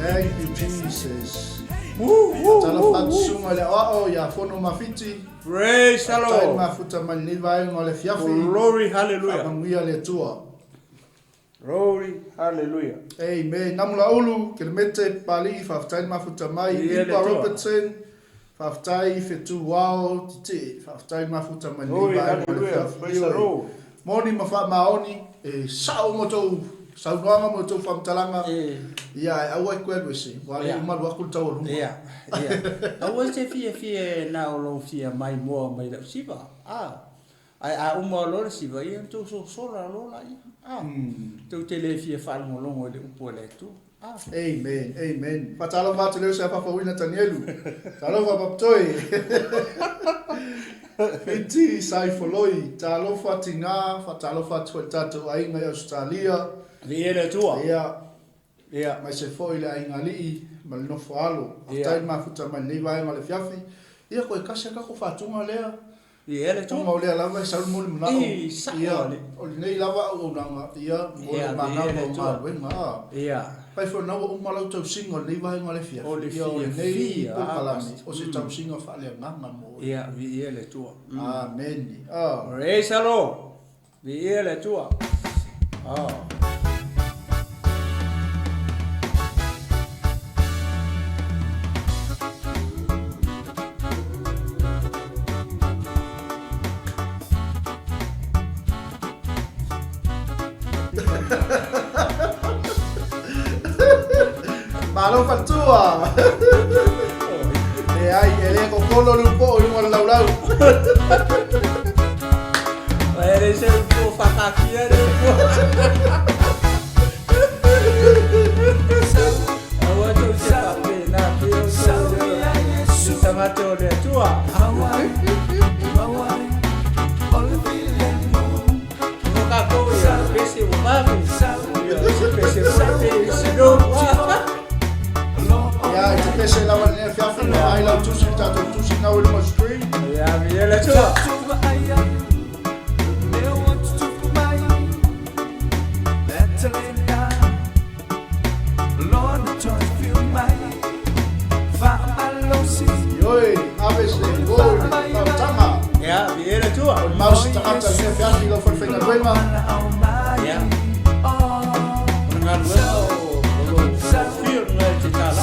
Speaker 3: Thank you, Jesus. Alô, passa suma le o ya fono mafiti.
Speaker 2: Praise the Lord.
Speaker 3: Tá aí mafuta mani vai ngole fiafi.
Speaker 2: Glory, hallelujah.
Speaker 3: Manguia le tua.
Speaker 2: Glory, hallelujah.
Speaker 3: Amen. Namula ulu, kelmete pali, faftai mafuta mai, Ipa Robertson, faftai fetu wao, tite, faftai mafuta mai.
Speaker 2: Glory, hallelujah. Praise the Lord.
Speaker 3: Moni mafa maoni, sao moto, sao noanga moto famtalanga. Ya, awa kwelwese, wale umalu wakulta walu.
Speaker 2: Ya, ya. Awa se fie na olo fie mai mo mai la siba. Ai uma lo siba, ia tu so sola lo la. Tu tele fie fal ngolongo le upole tu.
Speaker 3: Amen, amen. Patalo vatu leo sa papa wina Tanielu. Talo va paptoi. Fiti sai foloi, talo fatinga, fatalo fatu tato ainga Australia.
Speaker 2: Viene tua.
Speaker 3: Ya. Ya, mas se foi lá em ali, ma le nofo alo. Aftai mafuta mai nei vai ma le fiafi. Ia koe kasi ka ko fatunga lea.
Speaker 2: Ia le
Speaker 3: Tunga o lea lava i saru mole muna. Ia o le nei lava o nanga ia mole manava o maluenga.
Speaker 2: Ia.
Speaker 3: Pai fo na o malau tau singa nei vai ma le fiafi.
Speaker 2: O le
Speaker 3: nei po palami. O se tau singa fa le nganga mo.
Speaker 2: Ia vi ia le tua.
Speaker 3: Amen.
Speaker 2: Praise the Lord. Vi ia le tua.
Speaker 3: Malo fatua. Ai, ele ko kolo lu po i mo lau lau.
Speaker 2: Ele se po fakakia de po. Awa tu se pape na pio so. Sama to de tua. Ka ko ya pese o mami. Pese o
Speaker 3: Ja, ik heb best wel een fiafi na ai lau tusi tato tusi na ul mo street.
Speaker 2: Ja, vi le tua.
Speaker 3: Joi, abesle gol, tanga.
Speaker 2: Ja, vi le tua.
Speaker 3: Maus tanga ta le fiafi lo for fenga wema.
Speaker 2: Ja. Ngal welo. Fio ngai te tala.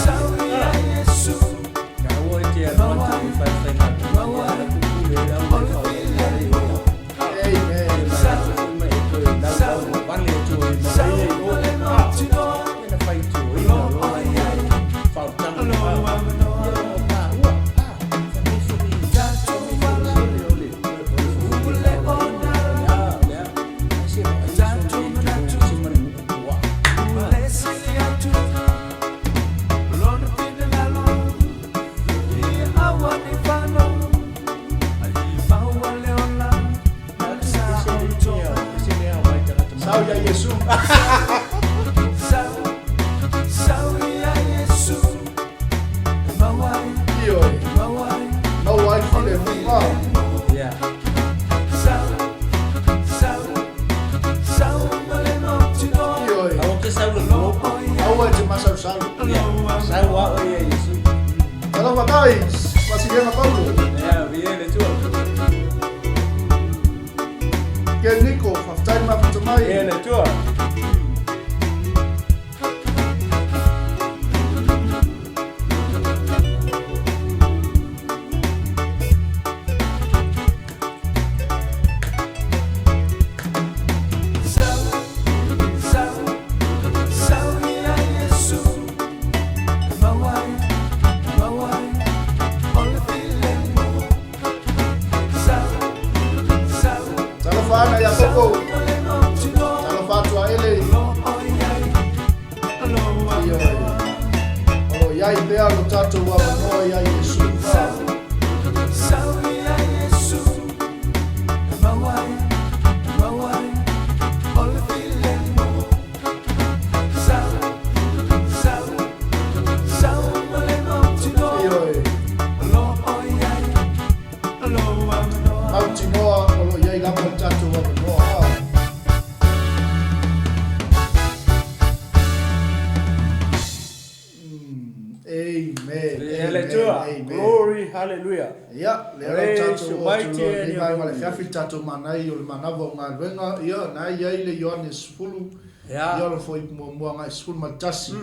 Speaker 2: Tato manai o le manava o ngā ruenga ia na ia le IOANE sfulu ia le foi mua ngai sfulu matasi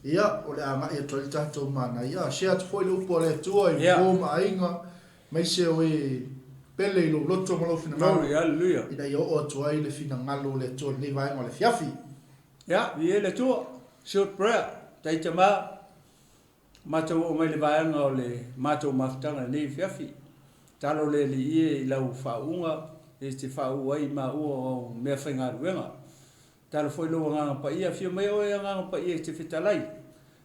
Speaker 2: ia o le anga ia toli tato manai ia shea tu foi le upo le tua i boma ainga mai se o e pele i lo loto malo fina ngalo ina ia o atua i le fina ngalo le tua ni vaenga le fiafi ia ia le tua short prayer taita ma matou o mai le vaenga o le matou maftanga ni fiafi talo le li i lau faunga e te fau ai ma o me whainga ruenga. Talo foi lo nganga pa ia fio mai o nganga pa ia te fitalai.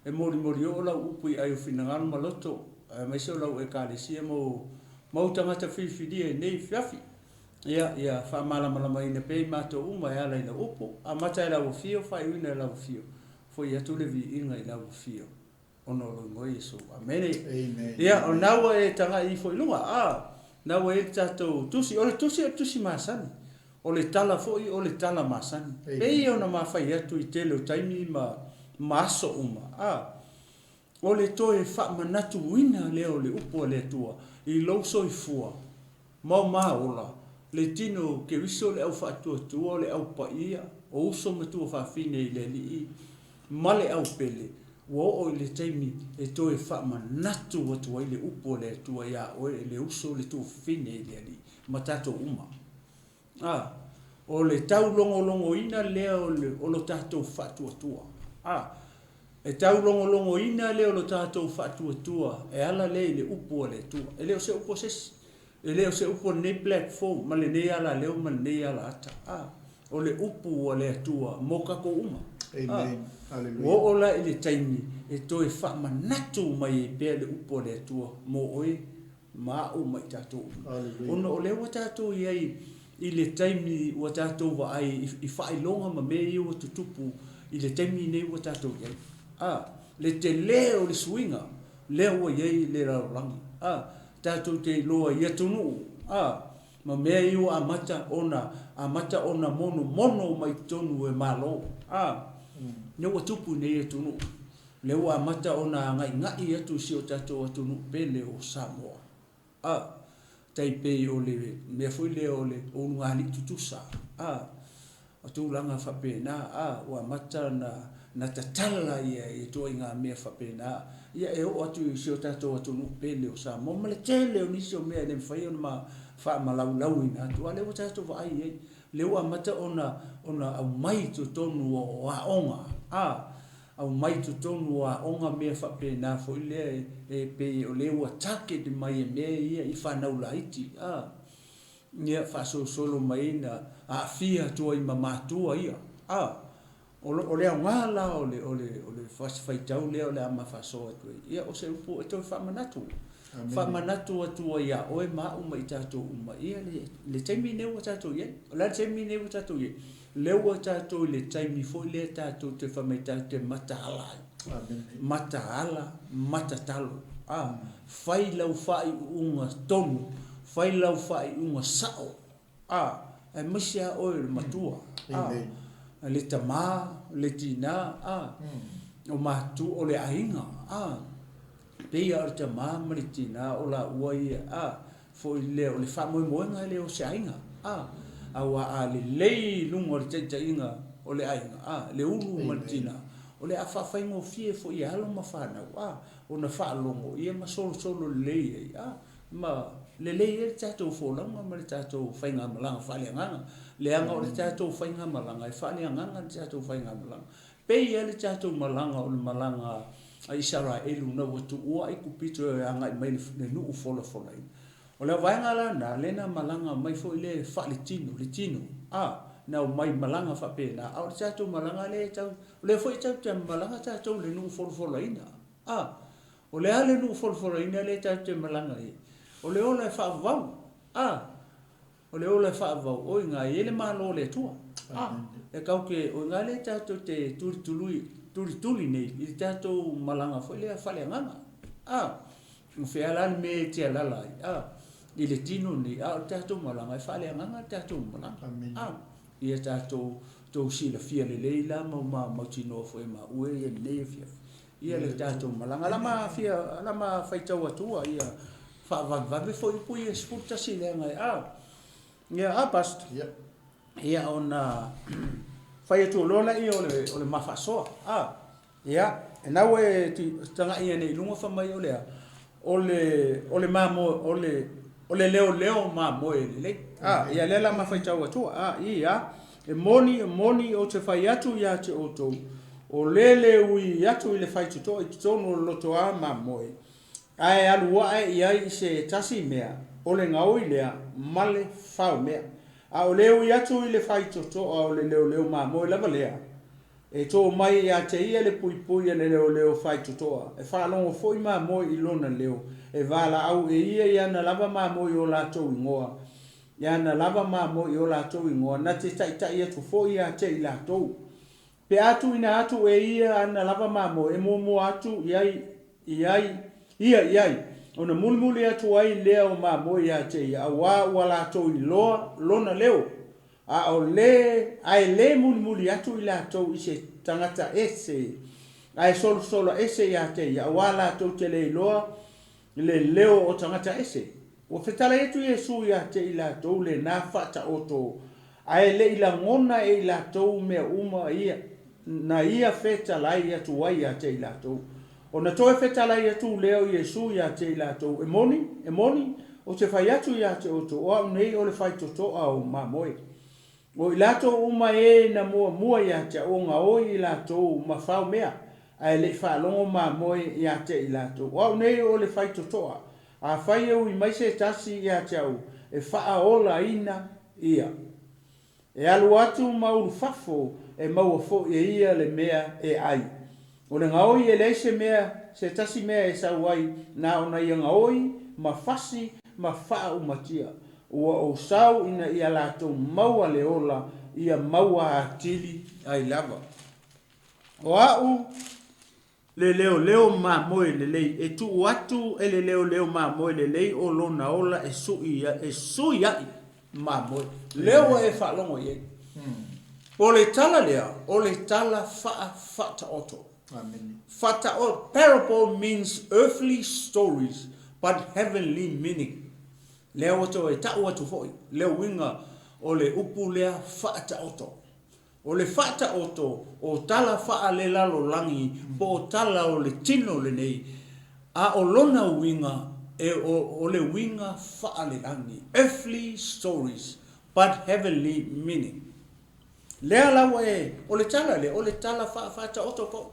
Speaker 2: E mori o lau upui ai o finangano maloto. Mai se o lau e kālesia mo mautangata whiwhiria e nei fiafi. Ia whamalama ina pei mato uma e ala ina upo. A mata e lau fio, whai uina e lau fio. Foi atu le vi inga i lau fio. ono lo ngoi Yesu. Amen.
Speaker 3: Amen.
Speaker 2: Ia o nawa e tanga I fo ilunga. Nawa e tatou tusi tusi masani. O le tala foi o le tala masani. Pei ona mawhai atu I tele o taimi ma aso uma. O le toe wha manatu wina leo le upo le tua I lauso I fua. Mau ola. Le tino ke wiso le au whaatua tua le au paia. O uso matua whaafine I le li. Male au pele. Wo o le taimi e toe wha manatu watua I le upo le tua ia o le uso le tu fine I le li. Matato uma. O le tau longo ina leo o lo tatou whaatua tua. E tau longo ina leo lo tatou whaatua tua. E ala le upo le tua. E leo se upo sesi. E leo se upo ne platform. Ma le ne ala leo ma le ne ala ata. O le upo o le tua. Moka ko uma.
Speaker 3: Amen. Hallelujah.
Speaker 2: Wo ola I le taimi. E toi wha manatu mai e pea le upo le tua. Mo oe ma o mai tatou. Ono o leo tatou iai. I le taimi wa tatou wa ai I whailonga ma me I o tutupu I le taimi nei wa tatou iai. Le te leo le swinga leo iai le raurangi. Tatou te loa ia tunu. Ma mea I o amata ona mono mai tonu e malo. Ne wa tupu nei e tunu. Leo amata ona ngai atu si o tatou atunu pele o Samoa. Taipei o le mea fui leo le o ngali tutusa. O tūlanga whapena. O amata na tatala ia e toa I ngā mea whapena. Ia e o atu I sio tatou atunu pele o Samoa. Ma le tele o nisi o mea le mwhai ona ma wha malau ina atu. A leo tatou wa ai ei. Leo amata ona au mai to tonu o aonga. Au mai to tonu o aonga mea whapena. Fo I lea e pe o leo atake de mai e mea ia I whanau laiti. Nia whaso solo mai na a fia tua I mamatua ia. O lea ngala o le whaitau leo le ama whaso atu. Ia o se upo e toi whamanatu. Whamanatu atua ia oe maa uma I tatou uma. Ia le taimi neu a tatou ia. O le taimi neu a tatou ia. Leo a tatou le taimi fo le tatou te whamaitau te mataala. Mataala, matatalo. Whai lau whai unga tonu. Whai lau whai unga sao. E misia oe le matua. Le tamā, le tina. O matu o le ainga. Pea o te mama le tina o la ua ia. Fo leo le whamoemoenga leo se ainga. Awa a le lei lungo le teita inga o le ainga. Le ulu ma le tina. O le a whawhaingo fie fo I alo ma whanau. O na whaalongo ia ma solo lei. Ma le lei e tatou fōlanga ma le tatou whainga malanga whaleanganga. Le anga o le tatou whainga malanga. E whaleanganga le tatou whainga malanga. Pei e le tatou malanga o le malanga a isara elu na watu ua I kupito e anga I mai le nuu fola. O le vaenga la na lena malanga mai fo I le wha le tino. Na o mai malanga whapena. O le tatou malanga le tau. O le fo I tau te malanga tatou le nuu fola ina. O le ale nuu fola ina le tau te malanga e. O le ola e whaavau. O le ola e whaavau. O inga e le malo le tua. E kauke o inga le tatou te turi nei. I tatou malanga fo le whale nganga. Mwhea lani me te alalai. I le tino nei. O tatou malanga e whale nganga tatou malanga. Ia tatou sila fia le leila mau tino fo e ma ue e nei fia. Ia le tatou malanga. Lama whaitau atua ia. Whaavave fo I pui e sputa si lenga. Ia past. Ia ona whai atu lola I o le mawhasoa. Ia. E nau e tanga ia nei lunga whamai o lea. O le MAMOE. O le LEOLEO MAMOE lelei. Ia lela mawhaitau atua. Ia. E moni o te whai atu ia te otou. O lele ui atu I le whai tuto. I tutonu o loto a MAMOE. Ai alua I se tasi mea. O le ngaui lea male whau mea. O leo I atu I le whai toto o le LEOLEO MAMOE lava lea. E tō mai ia te ia le pui le LEOLEO whai totoa. E whaalongo foi MAMOE I lona leo. E wala au e ia na lava MAMOE o lātou ingoa. Ia na lava MAMOE o lātou ingoa. Na te tai atu foi ia te I lātou. Pe atu ina atu e ia na lava MAMOE. E momo atu iai Iai, ona mulimuli atu ai lea o MAMOE ia te ia, awa wala tau I loa, lona leo, a o le, ai le mulimuli atu I la tau I se tangata ese, ai solo ese ia te ia, awa la tau te le loa, le leo o tangata ese. O fetala etu Yesu ia te I la tau le na fata oto, ai le ila ngona I la tau mea uma ia, na ia fetala ia tu wai ia te I la tau. O na toe fetala ia tu leo Yesu ia te I la tau. E moni, o te whai atu ia te oto, o au nei o le whai totoa o MAMOE. O I la tau uma na mua ia te o ngā oi I la tau ma whau mea, ai le whaalongo MAMOE ia te I la tau. O au nei o le whai totoa, a whai au I maise tasi ia te au, e wha ola ina ia. E alu atu mauru fafo, e maua fo ia le mea e ai. O le ngaoi e leise mea, se tasi mea e sauai, na ona ia ngaoi, ma fasi, ma faa umatia. Ua o sau ina ia lato maua leola, ia maua atili ai lava. O au, le leo MAMOE LELEI, e tu atu e le leo MAMOE LELEI, o lona ola e sui ai MAMOE. Leo e faa longo ye. O le tala lea, o le tala fata oto.
Speaker 3: Amen.
Speaker 2: Parable means earthly stories, but heavenly meaning. Leo oto e tau atu foi. Leo winga o le upu lea fata oto. O le fata oto, o tala faa le lalo langi, po o tala o le tino le nei. A o lona winga, e o le winga faa le langi. Earthly stories, but heavenly meaning. Lea lawa e, o le tala fata oto po.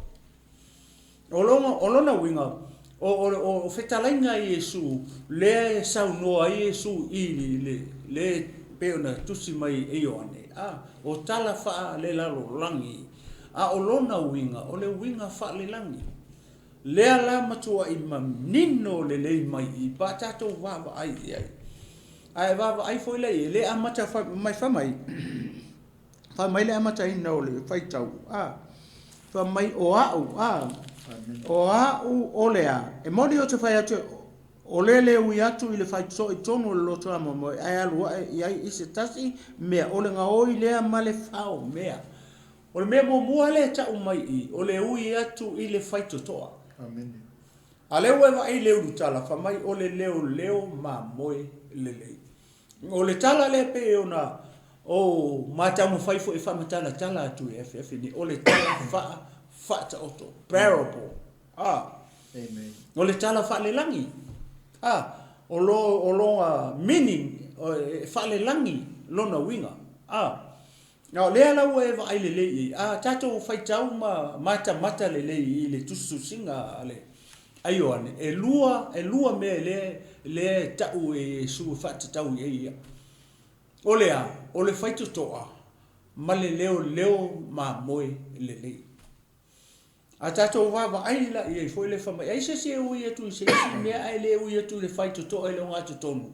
Speaker 2: O lona winga, o fetalainga Yesu, le saunoa Yesu I le peona tusi mai IOANE. O tala faa le lalo langi. O lona winga, o le winga faa le langi. Lea la matua I manino le lei mai I pa tato vava ai. Ai vava ai foi lei, le amata mai famai. Famai le amata ina o le fai tau. Famai o au, o au o lea. E mori o te whai atu, o le ui atu I le whai so I tonu le loto MAMOE. Ai alua I se tasi mea. O le ngaoi lea ma le whao mea. O le mea mua le tau mai I. O le ui atu I le whai totoa.
Speaker 3: Amen.
Speaker 2: A leo e ai leo utala. Whamai o le leo MAMOE LELEI. O le tala le pe ona. O matamu whaifo I whamatala tala atu e FF ni. O le tala fata oto. Parable.
Speaker 3: Amen.
Speaker 2: O le tala wha le langi. O lo meaning wha le langi lona winga. Now lea lau e wa ai lelei. Tato whaitau mata lelei I le tusu singa ale. IOANE. E lua me le tau e su whata tau e ia. O le whaitu toa. Ma le leo MAMOE LELEI. A tato wawa ai la I foi le fama. Ai se ui atu se mea ai le ui atu le whai toto ai le ngatu tonu.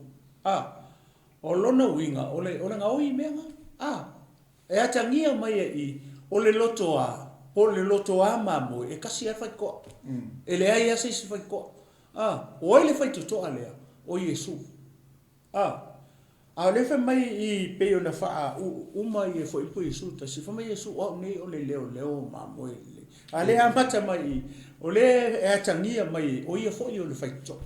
Speaker 2: O lona winga, o le ngaoi mea nga. E atangia mai I, o le loto a MAMOE, e kasi a whai koa. E le ai ase se whai koa. O ai le whai toto a lea, o Yesu. A le whai mai I peo na wha uma I e whai po Yesu, ta si whai mai Yesu, o nei o le leo MAMOE. A le amata mai, o le e atangia mai, o ia foi o le whaito.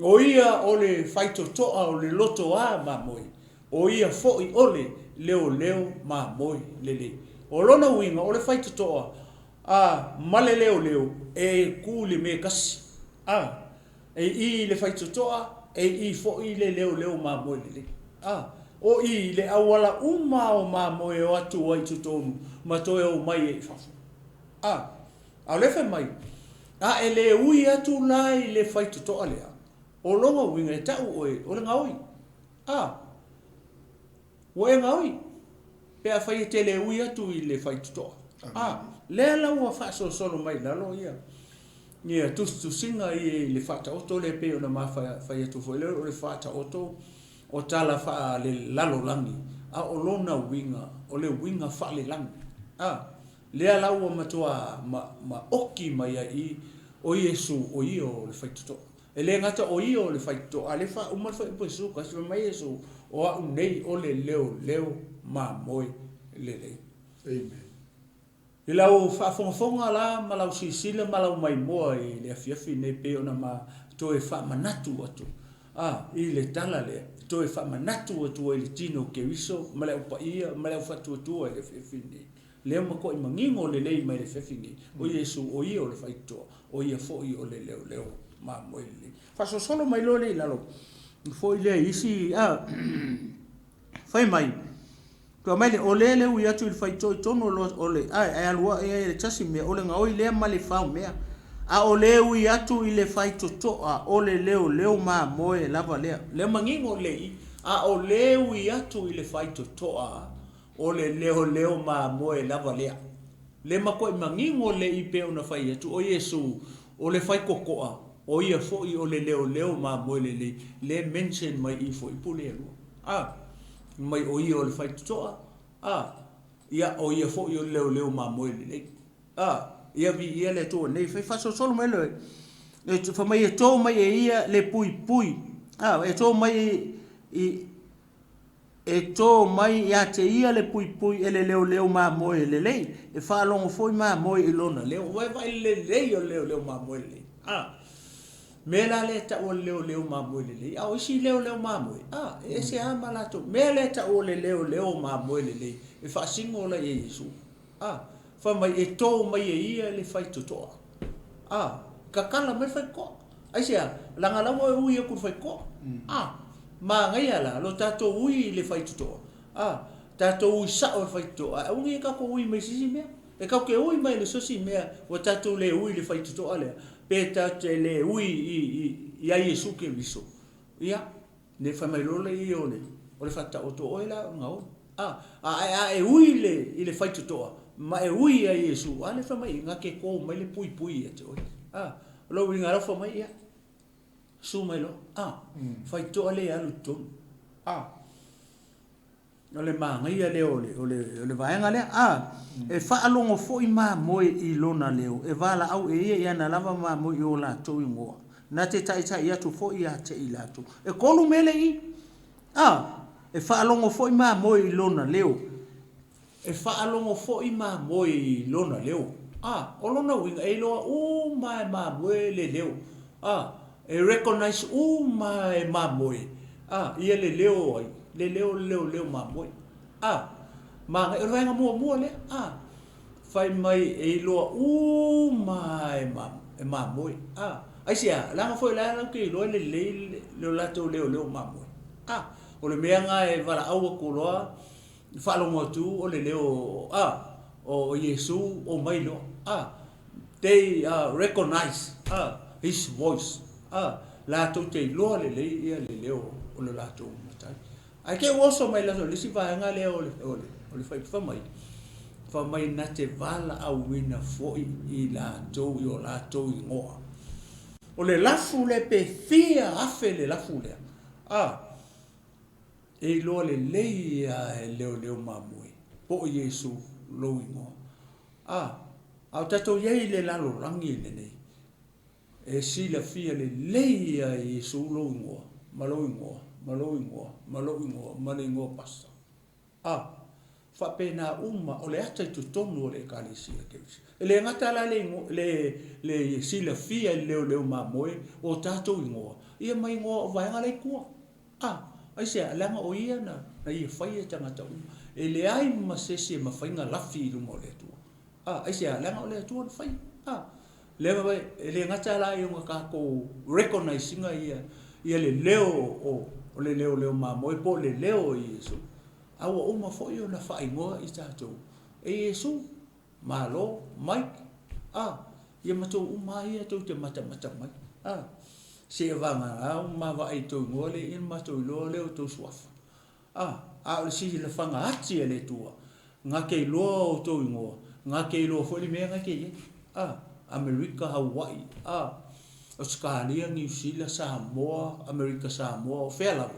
Speaker 2: O ia o le whaito toa o le loto a MAMOE. O ia foi o le leo MAMOE LELEI. O lona winga, o le whaito toa, ma le leo, e ku le me kasi. E I le whaito toa, e I foi le leo MAMOE LELEI. O I le awala uma o MAMOE o atu ai tutonu. Ma toe o mai e whafu. A lefe mai. E le ui atu lai le whaitu toa lea. O longa winga e tau oe, o le ngaoi. O e ngaoi. Pea whai te le ui atu I le whaitu toa. Lea lau a whaso solo mai lalo ia. Ia tu singa I le whata oto le pe o na ma whai atu fo. O le whata oto o tala wha le lalo langi. O lona winga, o le winga wha le langi. Lea lau o matua ma oki mai I o Yesu o io le fai toto e le ngata o io le fai toto ale fa uma fai po Yesu kasi mai Yesu o a unei o le leo MAMOE LELEI
Speaker 3: Amen.
Speaker 2: I lau whaafonga la ma lau sisila ma lau mai moa I le afiafi nei pe ona ma toe wha manatu atu I le tala le toe wha manatu atu I le tino ke wiso ma le upa ia ma le ufatu atu I le afiafi nei leo mako I mangingo le lei mai le afiafi nei o Yesu o ia o le whaitoa o ia fo I o le leo MAMOE LELEI whaso solo mai lo le lalo fo I le isi whai mai Ko mai le olele u yatu il fai toi tono ole ai alua e tasi me ole nga oi le mali fa me a ole u yatu ile fai toto a ole leo MAMOE lava le mangingo le a ole u yatu ile fai toto a ole leo MAMOE lava le mako mangingo le I pe ona fai yatu o Yesu ole fai kokoa o ia fo I ole leo MAMOE le mention mai I fo I pule mai o ia o le fai totoa ia o ia fo i o leo MAMOE LELEI ia vi ia le to nei fai faso solo mai le fa mai e to mai e ia le pui e to mai e to mai ia te ia le pui e le leo MAMOE LELEI e fa longo foi MAMOE I lona leo vai lelei o leo MAMOE LELEI me la le ta o leo MAMOE LELEI a o si leo MAMOE e se ama la to me le ta o leo MAMOE LELEI e fa singo la e Yesu fa mai e to mai e ia le fai toto kakala mai fai ko ai se langa la mo ui ku fai ko ma ngai ala lo tato ui le fai toto tato ui sa o fai toto ungi ka ko ui mai sisi me e ka ke ui mai le sosi me o tato le ui le fai toto ale pe tato le ui ia Yesu ke viso ia ne fa mai lo le I ole fata o to oila ngau e ui le fai toto ma e ui ia Yesu ale fa mai ngake ko mai le pui e te oi lo winga ra fa mai ia su mai lo fai to ale alu ton ole manga ia le ole vaenga le e fa alongo fo I MAMOE I lona leo e vala au e ia na lava MAMOE I ola to ingoa na te tai ia tu fo ia te I latu e kolu mele I e fa alongo fo I MAMOE I lona leo e fa alongo fo I MAMOE I lona leo o lona winga e loa mai MAMOE le leo e recognize mai MAMOE ia le leo MAMOE ma e renga mua le fai mai e loa mai MAMOE ai sia langa foi la ke lo le lato leo MAMOE o le meanga e vala au ko loa fa lo motu o le leo o Yesu o mai lo they recognize his voice la to te lo le leo o le lato matai ai ke oso mai la le si va nga le o le fa mai na te vala au wina foi I lato I o lato I ngoa o le lafu le pe fia afe le lafu le e lo le leia e leo MAMOE po Yesu lo ingoa au tato yei le lalo rangi le nei e si la fia le leia Yesu lo ingoa malo ingoa pasta fa pena o le ata tu tonu o le kalisia ke le ngata la le si la fia leo MAMOE o tato ingoa ia mai ingoa vai nga le kua ai se langa o ia na ia fai tanga tau e le ai ma se ma fai nga lafi lu mo le tu ai se langa o le tu fai le vai le ngata la ia ka ko recognizing ia le leo o le leo MAMOE po le leo Yesu awa uma fo yo na fa ingoa I tato e Yesu malo Mike ia mato uma ia to te mata mai se vanga ma va ai to ngole in mato lo le to suafa o si le fanga ati le tua ngake lo to ngoa ngake lo fo le me ngake America Hawaii Australia New Zealand Samoa America Samoa fela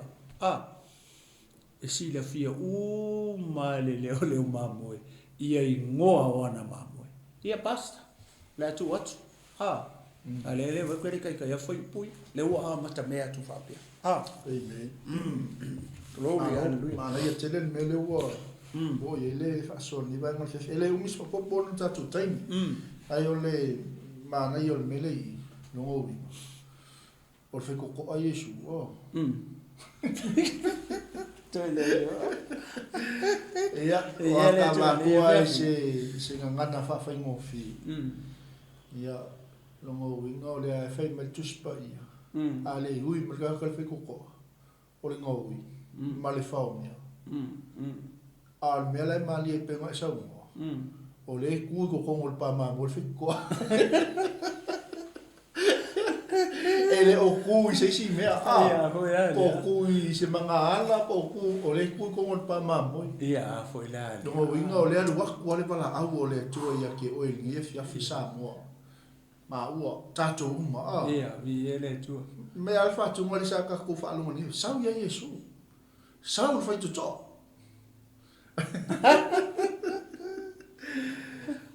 Speaker 2: e si la fia ma le leo MAMOE ia I ngoa wana MAMOE ia basta la tu atu Ale vai kwere kai kai foi pui. Le ua mata mea tu fapia.
Speaker 3: Amen.
Speaker 2: Glory hallelujah.
Speaker 3: Mana ia tele me le ua. O ele fa so ni vai ma fe ele umis pa popo no tatu time. Ai ole mana ia ole mele I no ovi. Por fe ko ai Yesu.
Speaker 2: Tele.
Speaker 3: Ia, o ka ma ko se ngana fa fa ngofi. Ia longo winga ole fa me tuspa ia. Ale ui ma ka fe ko. Ole ngowi. Ma le fa o mea. Al mea le mali e penga sa ungo. Ole ku ko ngol pa ma mo fe ko. Ele o ku se si mea po ku se manga ala po ku ole ku ko ngol pa ma mo.
Speaker 2: Ia foi la.
Speaker 3: No winga ole alu wa ku ole pala au ole tu ia ke o ngi e fi sa mo. Ma ua tato uma
Speaker 2: Ia vi ele tu.
Speaker 3: Me alfa tu mo le sa ka ku fa lu ni. Sa ia Yesu. Sa u fa tu to.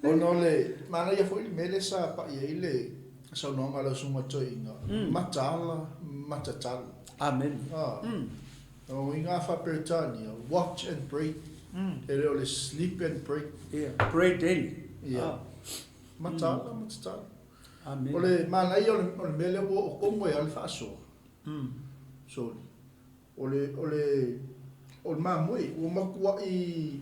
Speaker 3: Onole mana ia foi mele sa pa ia ile so no ngala suma toinga matala matatala
Speaker 2: Amen.
Speaker 3: O inga fa pertania watch and pray ele ole sleep and pray
Speaker 2: Pray daily.
Speaker 3: Matala
Speaker 2: Amen.
Speaker 3: ole mana ia ole mele o kongo ia alfa so so ole mamoi o makua I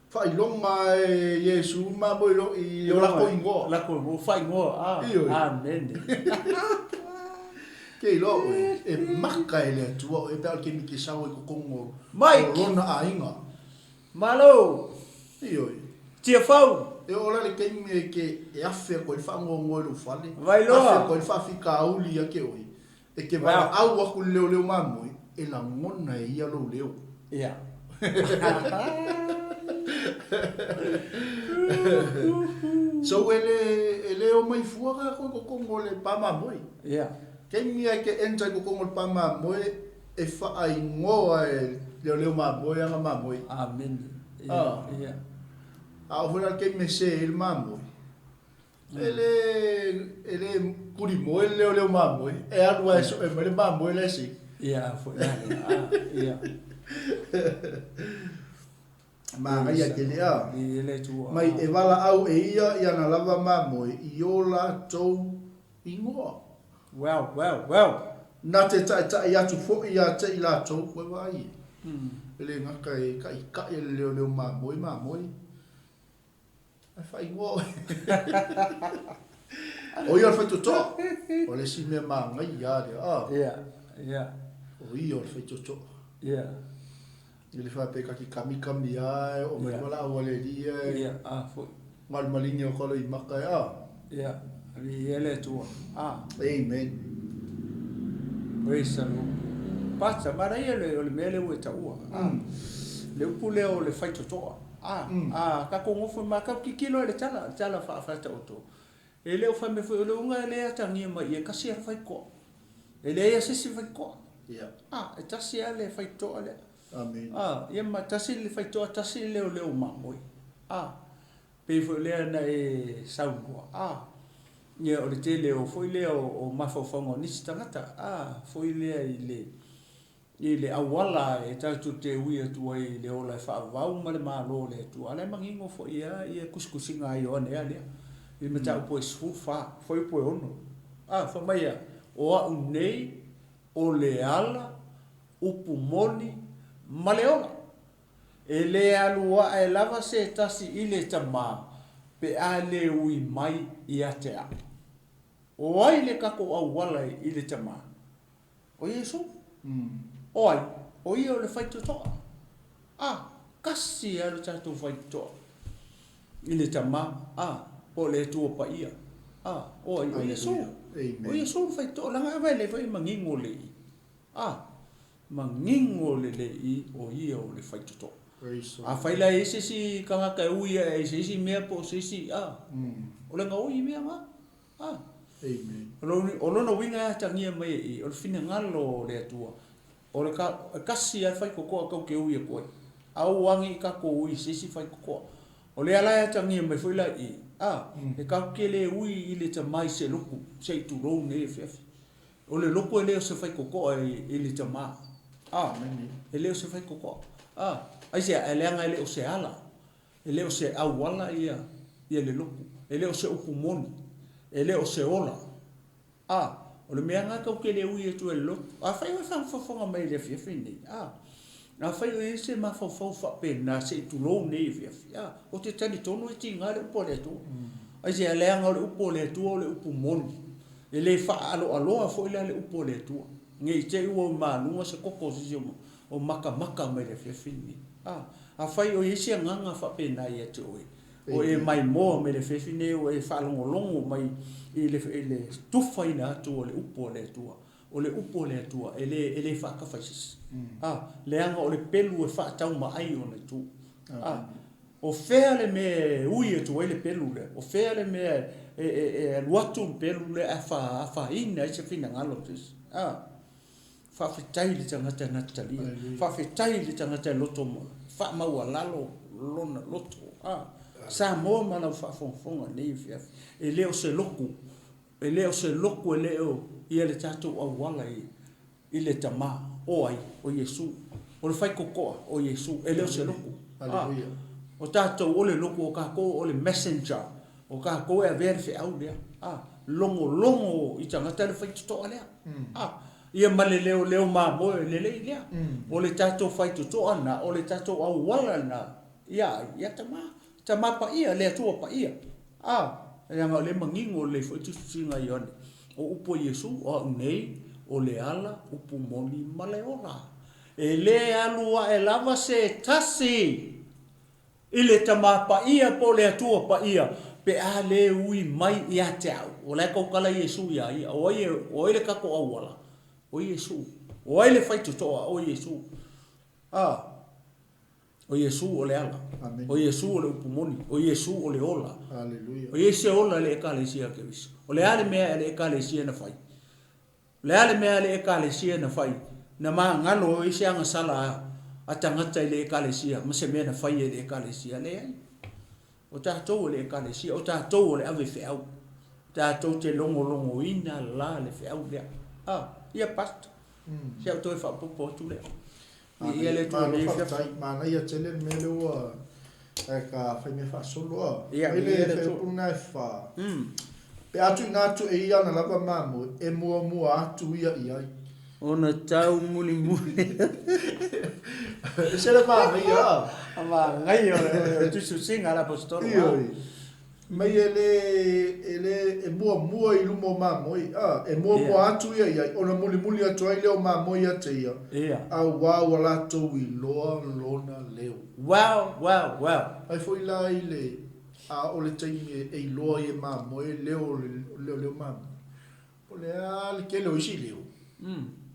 Speaker 3: fai longa Yesu ma boy lo I la ko ingo
Speaker 2: la ko mo fai ngo amen
Speaker 3: ke lo e Mikaele tu o e pe ke mi ke sa o ko kongo
Speaker 2: Mike
Speaker 3: rona ainga
Speaker 2: malo
Speaker 3: io
Speaker 2: tia fau
Speaker 3: e ora le ke mi ke e afe ko fa ngo lo fale
Speaker 2: vai lo
Speaker 3: afe ko fa fika uli ya ke oi e ke va au wa ku leo mamoi e la ngona e ia lo leo
Speaker 2: ia
Speaker 3: so ele o mai fuaka ko kongo le pa mamoi
Speaker 2: ia
Speaker 3: ke mi ke entra ko kongo pa mamoi e fa ai ngoa e leo mamoi anga mamoi
Speaker 2: amen ia
Speaker 3: a vola ke me se il mamoi ele kuri mo leo mamoi e alwa so e me mamoi le si
Speaker 2: ia foi ia
Speaker 3: ma ia ke lea
Speaker 2: ele tu
Speaker 3: mai e wala au e ia na lava mamoi I ola tou ingoa
Speaker 2: well
Speaker 3: na te ta ia tu fo ia te ila tou ko vai ele ngaka e ka leo mamoi ai fa ingoa o ia fa tu to o le si me manga ia
Speaker 2: ia
Speaker 3: o ia fa tu to
Speaker 2: ia
Speaker 3: ele fa pe ka ki kami ai o me wala o le dia
Speaker 2: ia foi
Speaker 3: mal malinha o kolo I maka
Speaker 2: ia vi ele tu
Speaker 3: amen
Speaker 2: praise the Lord pasa mara ele o mele o taua le pule o le fai to ka ko ngofo ma ka kilo ele tala fa ta oto ele o fa me foi le unga ele ata ni ma ia kasi fai ko ele ia se fai ko e tasi ale fai to ale
Speaker 3: amen
Speaker 2: ia ma tasi le fai to tasi le ma moi pe foi le na e saungo ia o le tele o foi le o mafofongo ni stangata foi le ile awala e tatu te uia tu ai le ola fa vau ma le malo le tu ale mangingo fo ia kuskusinga IOANE ale I meta po sfufa foi po ono fa mai o unei o le ala upumoni maleola ele alua e lava se tasi ile tama pe ale ui mai ia te o ai le kako awala ile tama o Yesu oi o ia o le fai to kasi alu tatu fai to ile tama po le tu pa ia o Yesu o Yesu fai to langa vai le fai mangingo le mangingo le I o ia o le fai to fai la ese si kanga ka uia ese si mea po ese si o le ngau I mea ma
Speaker 3: amen
Speaker 2: o lona winga tangia mai o le fina ngalo le atua o le kasi al fai koko ka ke uia ko au wangi ka ko ui sisi fai koko o le ala tangia mai foi la I e ka ke le ui I le tamai se luku se tu ro ne fefi o le luku le se fai koko I le tama e le se fai koko ai se ele anga le o se ala ele o se awala ia le luku ele o se upumoni ele o se ola o le mea ngā kau ke le ui e tu e luku a fai wa whanga mai le fefi nei na fai o ese ma fau pe na se tu lo nei fefi o te tani tonu e ti ngā le upo le tu ai se ele anga le upo le tu o le upumoni ele fa alo fo ile le upo le tu ngai te ua manua se koko si o maka mai le fefi nei a fai o ese nganga fa pe na ia te oe o e mai mo me le fefi nei o e fa longo mai ele tufa ina tu o le upo le tu o le upo le tu ele fa ka fa sis le anga o le pelu e fa tau mai o le tu o fea le me ui e tu ele pelu le o fea le me e luatu pelu le a fa ina e se fina ngalo tis fa fitai le tangata natali fa fitai le tangata loto mo fa maua lalo lona loto sa mo mana fa fonga nei fia e leo se loku e leo ia le tatu au wala I le tama o ai o Yesu o le fai kokoa o Yesu e leo se loku o tatu o le loku o kako o le messenger o kako e vere fe au lea longo I tangata le fai tutoa lea ia male leo MAMOE LELEI lea o le tatu fai tutoa na o le tatu au wala na ia tama pa ia le tua pa ia nga le mangingo le fo tu singa ione o upo Yesu o nei o le ala upu moni male ora e le alua e lava se tasi ile tama pa ia po le tua pa ia pe a le ui mai ia tau o le ko kala Yesu ia o ile ka ko awala o Yesu o ile fai tu toa o Yesu o Yesu o le ala o Yesu o le upumoni o Yesu o le ola
Speaker 3: Hallelujah.
Speaker 2: o Yesu ola le ekalesia ke wis o le ale mea le ekalesia na fai le ale mea le ekalesia na fai na ma ngalo I se anga sala atangata le ekalesia ma se mea na fai le ekalesia le ai o tatou le ekalesia o tatou le ave feau tatou te longo ina la le feau le ia past se auto fa popo tu le ia le tu le
Speaker 3: mana ia tele melo ka fai me fa solo
Speaker 2: ele
Speaker 3: le una fa pe atu na tu e ia na lava MAMOE e mua atu ia
Speaker 2: ona tau muli
Speaker 3: se le ma ia
Speaker 2: ama ngai o tu singa la pastor
Speaker 3: mai ele e mua I lumo MAMOE e mua atu ia ona muli atu ai leo MAMOE ia te ia wow la to I lona leo
Speaker 2: wow
Speaker 3: ai foi lá ile o le taimi e loa e MAMOE leo MAMOE o le al ke lo isi leo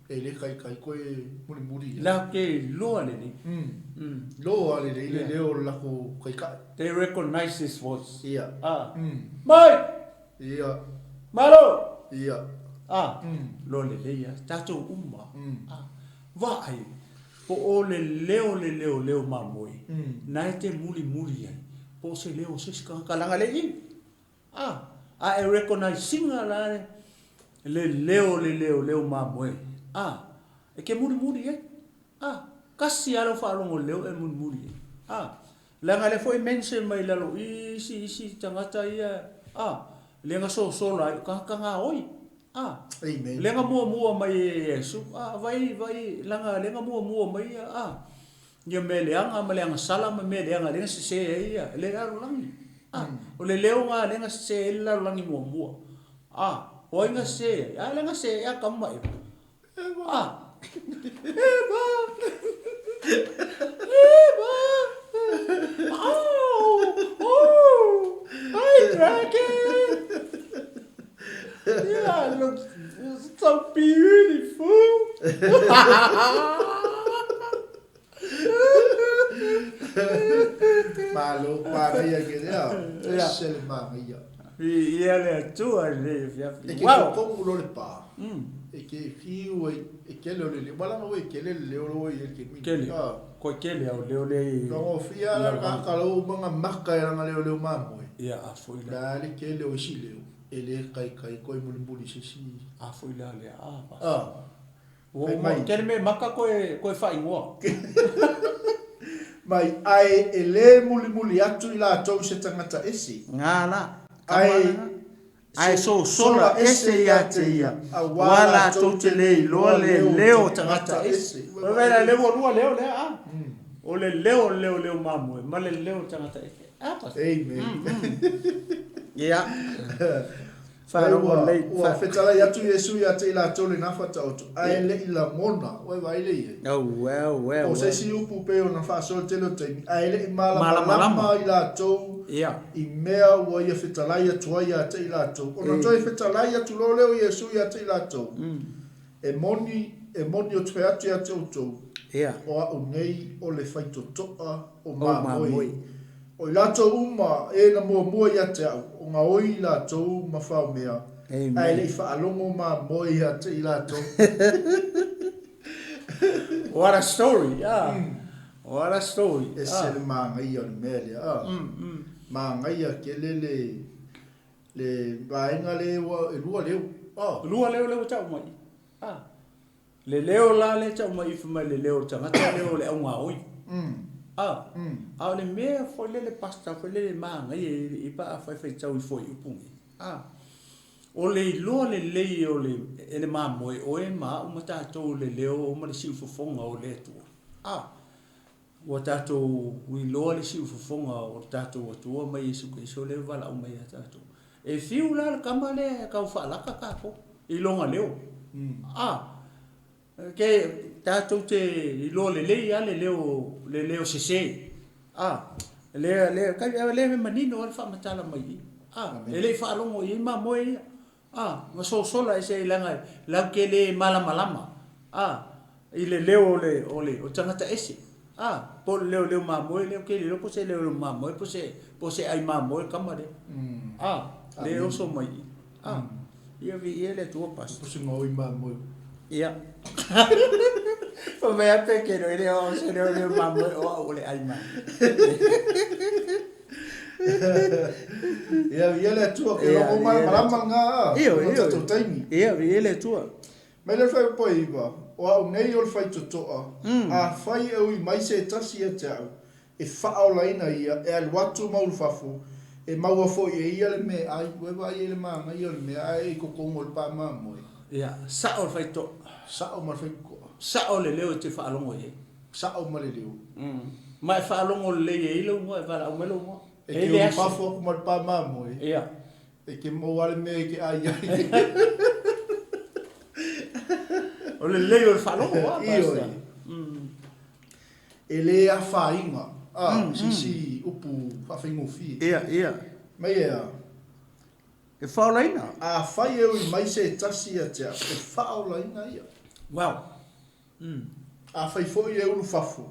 Speaker 3: e le kai koe muri
Speaker 2: la ke loa le ni
Speaker 3: loa le leo la ko kai kai
Speaker 2: they recognize his voice
Speaker 3: mai
Speaker 2: malo lo le ia tato umma vai po o le leo MAMOE na te muri ai po se leo se kalanga le in I recognize singa la le leo MAMOE e ke muri ai kasi alo fa lo leo e muri la ngale foi mention mai lalo si tangata ia le nga so la ka nga oi
Speaker 3: amen
Speaker 2: le nga mua mai Yesu vai le nga mua mai ia me le anga sala me le anga le se ia le aro langi o le leo nga le nga se la langi mua o nga se le nga se ya kamai I drank it. Yeah, it looks so beautiful.
Speaker 3: Malo, ia ke ia. Se le ia.
Speaker 2: Ia le tua le fia.
Speaker 3: Wow, como lo le pa. E ke fiu e ke le wala no e ke le e ke mi.
Speaker 2: Ko ke le au le.
Speaker 3: No fia ka lo manga maka era nga le MAMOE.
Speaker 2: Ia a foi la.
Speaker 3: La le ke le o si le. Ele kai koi muli si.
Speaker 2: A foi la le a.
Speaker 3: Ah.
Speaker 2: O ke me maka koe fai ngoa.
Speaker 3: Mai ai ele muli atu ila tau se tangata esi.
Speaker 2: Ngala.
Speaker 3: Ai sola ese ya te ia.
Speaker 2: Wala tau te leo tangata ese. Wala leo le a. O le leo MAMOE. Ma le leo tangata ese.
Speaker 3: Amen.
Speaker 2: Yeah.
Speaker 3: Wa fetala ya tu Yesu ya te ila tole na fata oto. Ai le ila mona, wa ile ye.
Speaker 2: Oh well.
Speaker 3: O se si upu pe ona fa so te lo te. Ai le malama ila to.
Speaker 2: Yeah.
Speaker 3: I mea wa ya fetala ya tu ya te ila to. Ona to fetala ya tu lo leo Yesu ya te ila to. E moni o te atu ya te oto.
Speaker 2: Yeah.
Speaker 3: O nei o le faito toa o MAMOE. O lato uma na mua ia te au. O ngā oi lato mawhau mea. Ai le whaalongo MAMOE ia te i lato.
Speaker 2: What a story, yeah. What a story.
Speaker 3: E se le māngai o le mea lea. Māngai a ke le vaenga le lua leo.
Speaker 2: Lua leo tau mai. Le leo la le tau mai ifuma le leo tangata leo le au ngā oi. Le mea foi le pasta foi le manga I pa a fai tau I foi upungi. O le lo le lei o le MAMOE o e ma o mata to le leo o ma le siu fofonga o le tu. O tato wi lo le siu fofonga o tato o tu mai Yesu Kristo le vala o mai tato. E fiu la kama le ka fa la ka ko I longa leo. Ke tato te I lo le lei ale leo se. Le manino al fa matala mai. Le fa longo I MAMOE. Ma sola e se langa la ke le malama. I le leo o tangata ese. Po leo MAMOE leo ke leo po se leo MAMOE po se ai MAMOE kamare. Leo so mai. Ia vi ele tua pas.
Speaker 3: Po se ngoi MAMOE.
Speaker 2: Ia. Po me ape ke leo se leo MAMOE o le ai MAMOE.
Speaker 3: Ia le tua ke lo malama nga.
Speaker 2: Ia vi ele tua.
Speaker 3: Mai le fai po iwa. O au nei o le fai totoa. A fai e ui mai se tasi e te au. E whaau laina ia. E al watu maulu fafu. E maua fo ia le me ai. Wewa ia le maanga ia le me ai. Ko kongo le pa MAMOE.
Speaker 2: Ia. Sao le fai toa.
Speaker 3: Sao ma fai koa.
Speaker 2: Sao le leo te whaalongo ye.
Speaker 3: Sao ma le leo.
Speaker 2: Mai whaalongo le ye ilo mo e wala umelo mo.
Speaker 3: E ke o pafo kuma le pa MAMOE.
Speaker 2: Ia.
Speaker 3: E ke mo wale me ke ai ai.
Speaker 2: O le leo le whalongo wa pasta.
Speaker 3: E le a whainga. Sisi upu whawhingo fi.
Speaker 2: Ia.
Speaker 3: Mai ea.
Speaker 2: E whaolaina.
Speaker 3: A whai e ui mai se tasi a tea. E whaolaina ia.
Speaker 2: Wow.
Speaker 3: A whai fo i e unu whafo.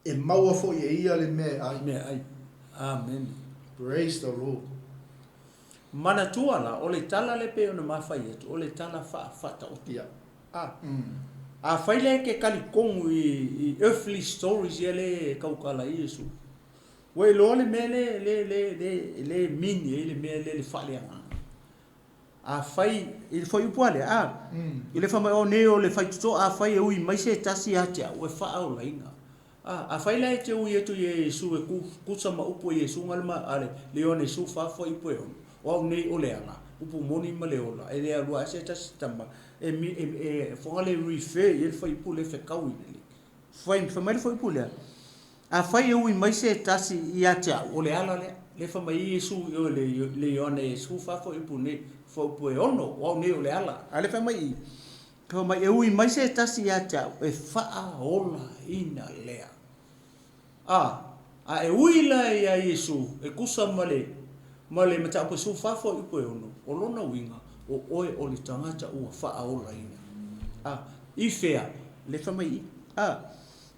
Speaker 3: E maua fo i e ia le mea ai.
Speaker 2: Mea ai. Amen.
Speaker 3: Praise the Lord.
Speaker 2: Mana tuala, o le tala le pe ona mawhai etu, o le tala whata o tia. A whaile ke kalikongu I earthly stories ia le kaukala I Yesu. Wei lo le mea le mini, le mea le whaleanga. A whai, I le whai upuale, I le whamai o neo le whai tuto, a whai e ui mai se tasi atia, ue whaau lainga. A whaile e te ui etu Yesu e kusama upu Yesu ngalma, ale leone su whafo I pue ono. O nei o leanga upu moni ma leola e le alua se tama e fonga le refer ele foi pule fe kau ele foi mai foi pule a fai ui mai se tasi ia tia o le ala le fa mai Yesu o le ione su fa foi pune foi pue ono o nei o le ala ale fa mai ko mai ui mai se tasi ia tia e fa ola ina lea a e ui la ia Yesu e kusa male Male mata po su fa fo I po ono o lona winga o oe o le tangata ua fa ola ina I fea le fa mai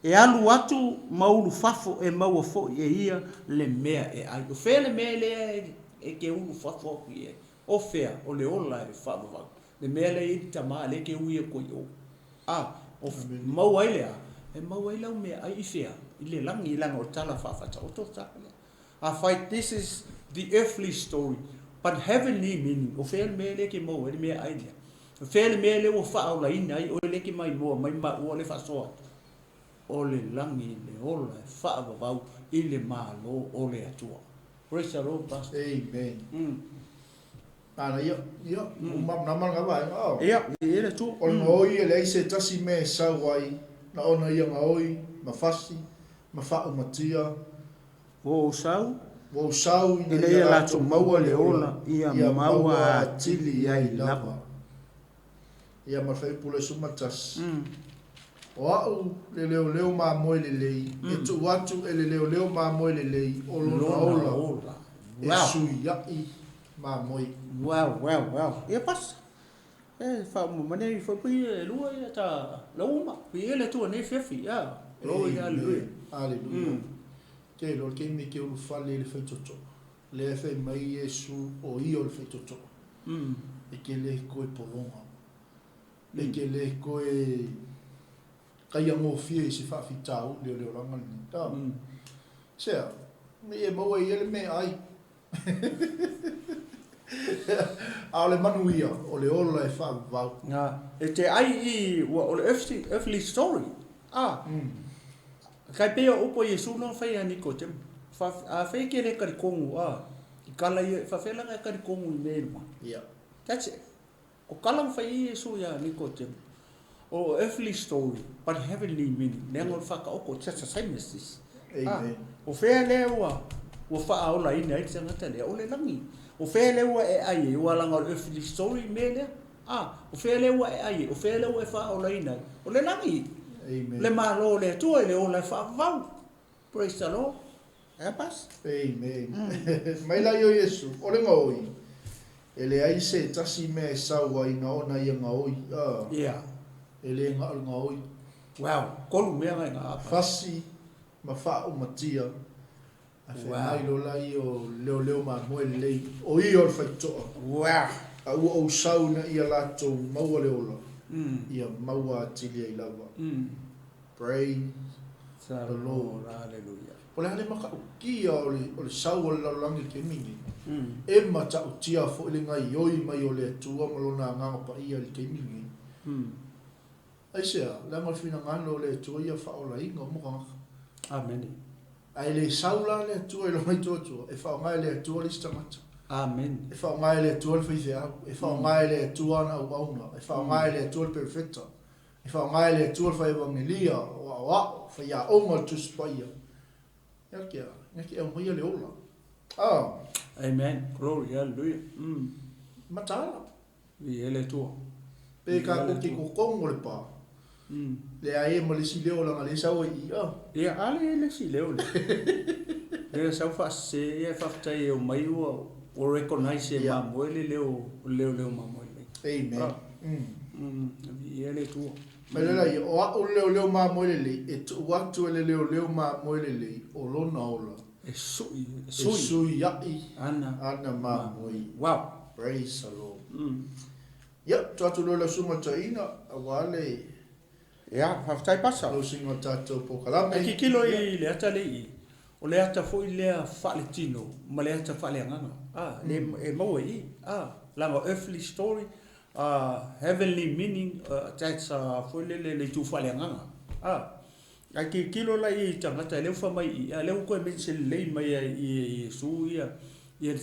Speaker 2: e alu atu maulu fafo e maua fo e ia le mea e ai o fea le mea le e ke ulu fafo e o fea o le ola e fa va le mea le I tama le ke ui e ko yo o mau ai le e mau ai la mea ai I fea I le langi langa o tala fa fa o to ta fight, this is the earthly story, but heavenly meaning. O fele me le ke mo ele me ai dia. O fele me le o fa o la ina ai o le ke mai mo mai ma o le fa so. O le langi le ola fa ba i le malo o le atua. Praise the Lord, Pastor.
Speaker 3: Amen. Ana ia mam namal nga ba oh
Speaker 2: ia ele tu
Speaker 3: o ngoi ele se tasi me sa wai na ona ia ngoi mafasi mafa matia
Speaker 2: o sau
Speaker 3: ile
Speaker 2: ia la tu maua le ola ia maua tili ai lava
Speaker 3: ia mafai pula sumatas o au le leo ma mo lelei e tu watu ele leo ma mo lelei o lona ola wow ia ma moi
Speaker 2: wow e pas e fa mo mane fa pi lua ia ta luma pi ele tu ne fefi ya lo ia lui
Speaker 3: aleluia ke lo ke mi ke u fa le feitoto le fe mai Yesu o io le feitoto e ke le ko e polonga e ke le ko e kai mo fie si fa fitau le ranga ni ta sea me e mo e ele me ai ale manuia o le ola e fa va
Speaker 2: e te ai I o le earthly story kai pe o po Yesu no fai ani ko te fa a fai ke le kari kongu I kala I fa fela nga kari kongu I meima that's it o kala fai Yesu ya ni ko te o earthly story but heavenly meaning nengo fa ka o ko tsa sai mesis o fea le o fa o la ina I tanga tele o le langi o fele wa e ai o langa o earthly story mele o fele wa e ai o fele wa fa o la ina o le langi
Speaker 3: amen
Speaker 2: le malo le tu le o la fa va praise the Lord e pas
Speaker 3: amen mai la yo Yesu o le ngoi ele ai se tasi me sa wa ina ona ia ngoi ele ngoi
Speaker 2: wow ko lu me nga
Speaker 3: fasi ma fa o matia ai lo lai o leo ma mo lei o I o faito
Speaker 2: wow
Speaker 3: o sauna ia lato maua le ola ia maua tili ai lava praise the Lord
Speaker 2: hallelujah
Speaker 3: Ola hale maka ukia o le sau o le laulangi ke mingi e mata utia fo ile ngai oi mai o le tua malona nganga pa ia le ke mingi aisea langa fina ngano le tua ia fa ola inga mo
Speaker 2: amen
Speaker 3: ai le saula le tua lo mai toto e fa ngai le tua le stamata
Speaker 2: amen
Speaker 3: e fa ngai le tua le fisia e fa ngai le tua na uauna e fa ngai le tua perfecta e fa ngai le tua fa evangelia wa fa ya onga tu spaia ya ke o mai le ola
Speaker 2: amen glory hallelujah
Speaker 3: matala
Speaker 2: vi ele tu
Speaker 3: pe ka ko ki ko kongo le pa le ai mo le si le ola le sa o I
Speaker 2: ale le si leo le sa fa se e fa tai o mai o recognize MAMOE le leo MAMOE
Speaker 3: amen
Speaker 2: vi ele tu
Speaker 3: Mai la o leo MAMOE le e tu watu le leo MAMOE le o lona ola
Speaker 2: e sui
Speaker 3: ya
Speaker 2: ana
Speaker 3: MAMOE
Speaker 2: wow
Speaker 3: praise the Lord tu lo la suma taina awale
Speaker 2: fa tai pasa
Speaker 3: lo singa tato po kalame
Speaker 2: ki kilo I le ata le o le ata fo I le fa le tino ma le ata fa le nganga le e mo I la earthly story heavenly meaning that's fo le tu fa le nganga ai ki kilo la I tangata le fa mai le ko me se le mai I su ia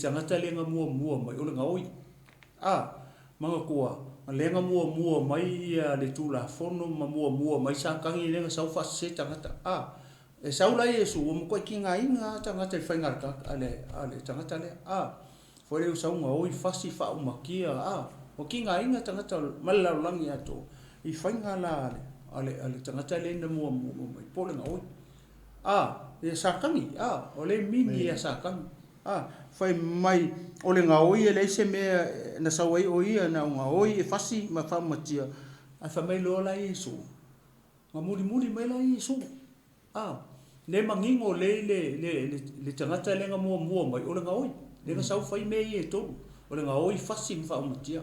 Speaker 2: tangata le nga mua mai o le ngoi manga kua lenga mua mai le tula fono mua mai sa kangi lenga sa fa se tangata e sa ula Yesu o mo ko kinga inga tangata I fainga ka ale tangata le fo le sa nga o I fasi fa o makia o kinga inga tangata mala langi ato I fainga la ale tangata le na mua mai pole nga o e sa kangi o le mini ya sa kangi fai mai o le ngaoi e le se me na sawai o ia na ngaoi e fasi ma fa matia a fa mai lo la Yesu ma muri mai la Yesu le mangingo le tangata le nga mua mai o le ngaoi le nga sau fai me e to o le ngaoi fasi ma fa matia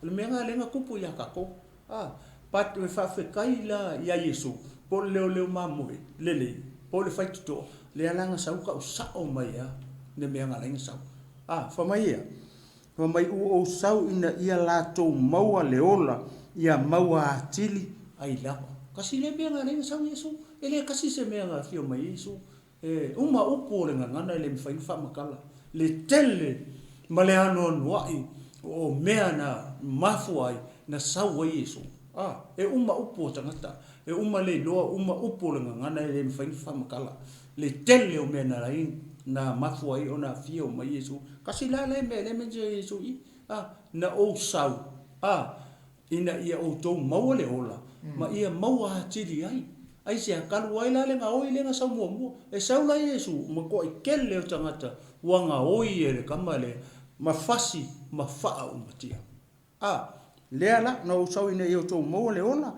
Speaker 2: le menga le nga kupu ya ka ko pat me fa fe kai la ya Yesu po leo MAMOE lelei po le fai to le alanga sau ka usao mai a ne mea ngalenga sau whamai whamai o sau ina ia lātou maua leola ia maua atili ai lawa kasi le mea ngalenga sau Yesu ele kasi se mea ngā whio mai Yesu uma upo le ngangana le mwhain whamakala le tele ma le ano anuai o mea na mafu ai na sau ai Yesu uma upo tangata uma le loa uma upo le ngangana le mwhain whamakala le tele o mea na rai na mafu ai o na whio mai Yesu kasi la le mea le menja Yesu na o sau ina ia o tau maua le ola ma ia maua atiri ai se akalu ai la le nga oi le nga sau mua e sau la Yesu ma ko i kele o tangata wanga oi e le kama le mafasi mafaa o matia le ala na o sau ina ia o tau maua le ola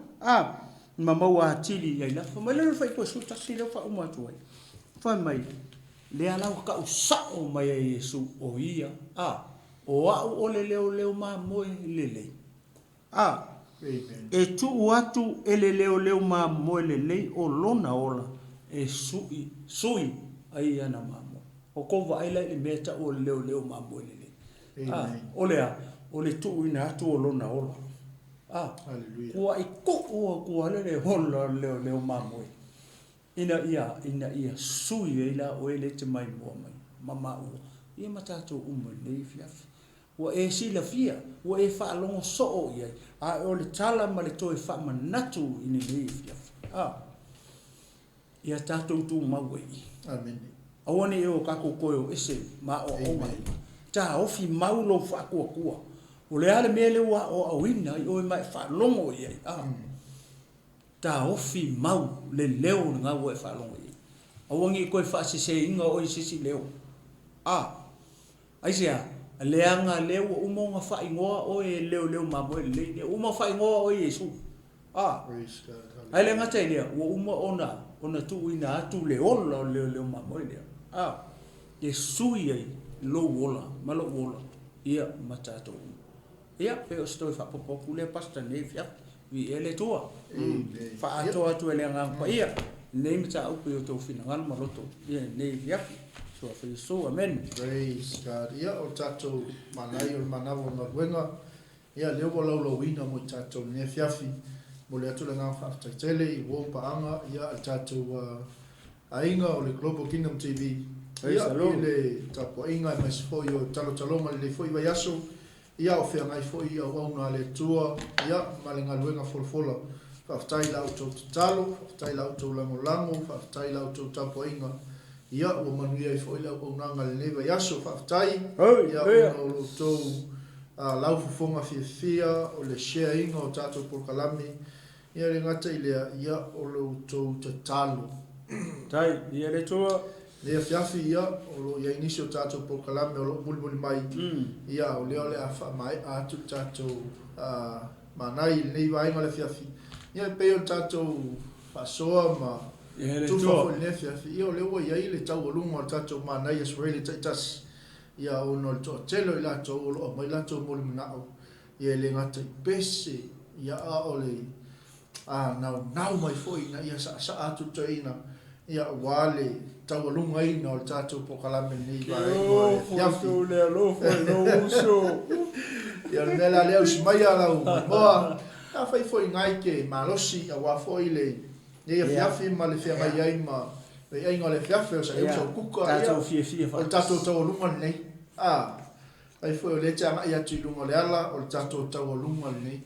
Speaker 2: ma maua atiri ai la ma le fai ko su tasi le fa uma tu ai fa mai le ala o ka usao mai Yesu o ia o au o le leo MAMOE LELEI e tu atu ele leo MAMOE LELEI o lona ola e sui ai ana MAMOE o kova ai le meta o leo MAMOE LELEI o le tu ina atu o lona ola kua i kua le hola leo MAMOE ina ia sui ai la o ele te mai mua mai mama ua ia matatu nei fiafi wa e sila fia wa e fa longo so ia o le tala ma le toi fa manatu ini nei fiafi ia tatu tu mawe
Speaker 3: amen
Speaker 2: awani e o kako koyo ese ma o mai ta ofi maulo fa kua o le ale mele wa o awina o mai fa longo ia ta ofi mau le leo nga wa fa longo ia awangi ko fa se inga o sisi leo aisia leanga leo umonga fa ingoa o e leo MAMOE LELEI uma fa ingoa o Yesu ai le ngata ile o uma ona tu ina atu leo MAMOE LELEI Yesu ia lo wola ia matato ia pe o sto fa popo le pasta ne fia vi ele toa fa ato atu ele ngang pa ia nei mata au pe o to fina ngal maloto ia nei fia so fa so amen
Speaker 3: praise God ia o tato manai o manavo na wenga ia leo lo wina mo tato ne fiafi mo le atu le ngang fa tele i wo pa anga ia tato ainga o le Global Kingdom TV ia le tapo inga mas foi o talo ma le foi vai aso ia o fea ngai foi ia o una le tua ia malenga luenga folfola fa tai la auto talo fa tai la auto lango fa tai la auto tapo inga ia o manuia foi la o nanga le neva yaso fa tai ia o lo to lau fonga fia o le share inga o tato por kalami ia le ngata ia o lo to talo
Speaker 2: tai ia le tua
Speaker 3: le fiafi ia o lo ia inisio tato por kalame o lo bulbul mai ia o le afa mai atu tato manai nei vai ngale fiafi ia pe o tato fasoa ma tu fa le fiafi ia o le o ia ile tau lungo tato manai Israeli tatas ia o no to telo ila to o lo mai la to mo na ia le ngata pese ia o le now mai foi na ia sa atu toina ia wale tau lunga ina o tato po kalame nei vai
Speaker 2: ia fu le lo foi no uso
Speaker 3: ia nela le us mai ala o boa a foi ngai ke malosi a wa foi le ia fiafi ma le fia mai ai ma le ai ngole fiafi o sa eu so kuka
Speaker 2: tato fia
Speaker 3: o tato tau lunga nei ai foi le tanga ia tu lunga le ala o tato tau lunga nei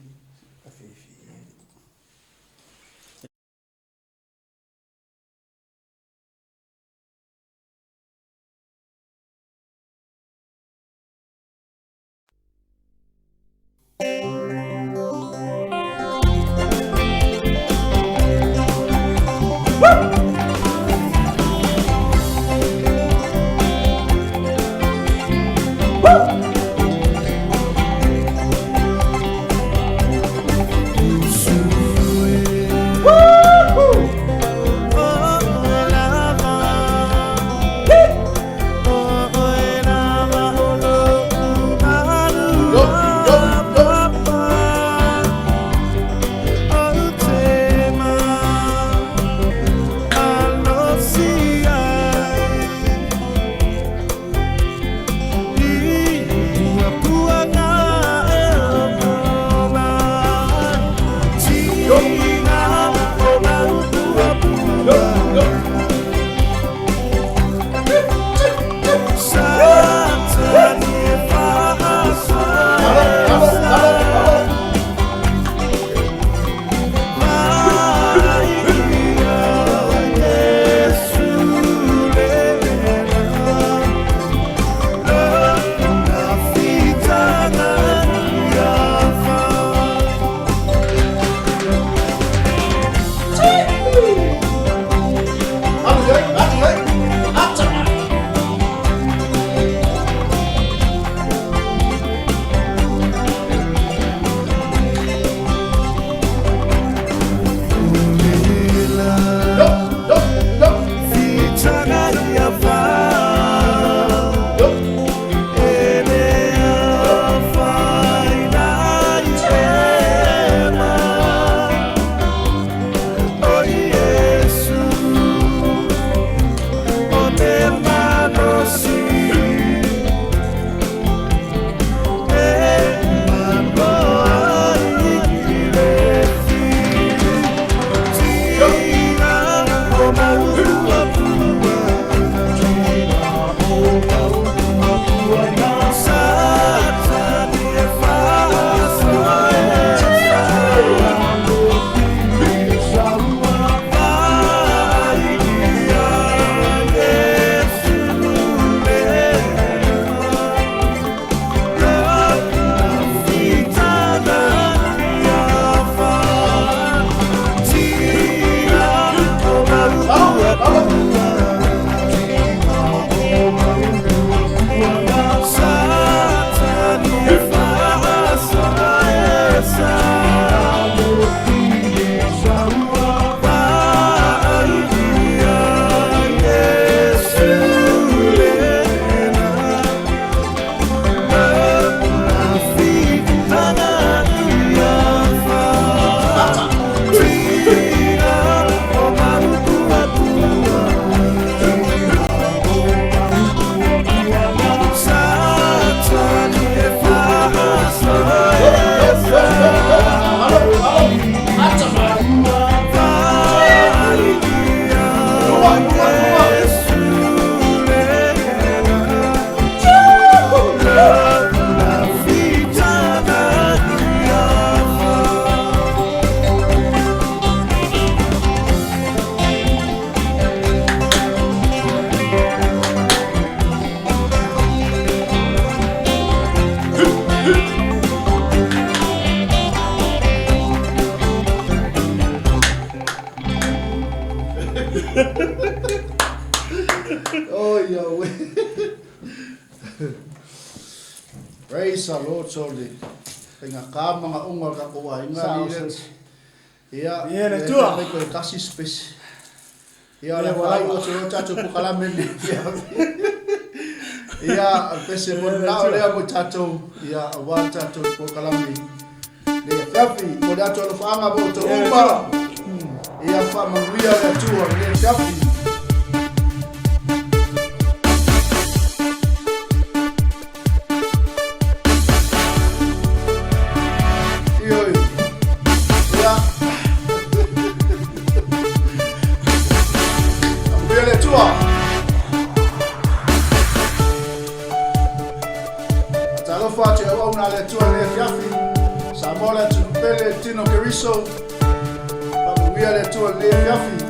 Speaker 3: sa lo chole. Tenga ka mga unga ka kuwa inga ni. Ia
Speaker 2: le tua.
Speaker 3: Mai ko kasi space. Ia la wala o so chacho ku kala men. Ia pese mo na ole mo chacho. Ia wa chacho ku kala men. Le fiafi mo da to fa anga bo to umba. Ia fa manguia le tua le fiafi. Tino Keriso, we are to a Leatinuu.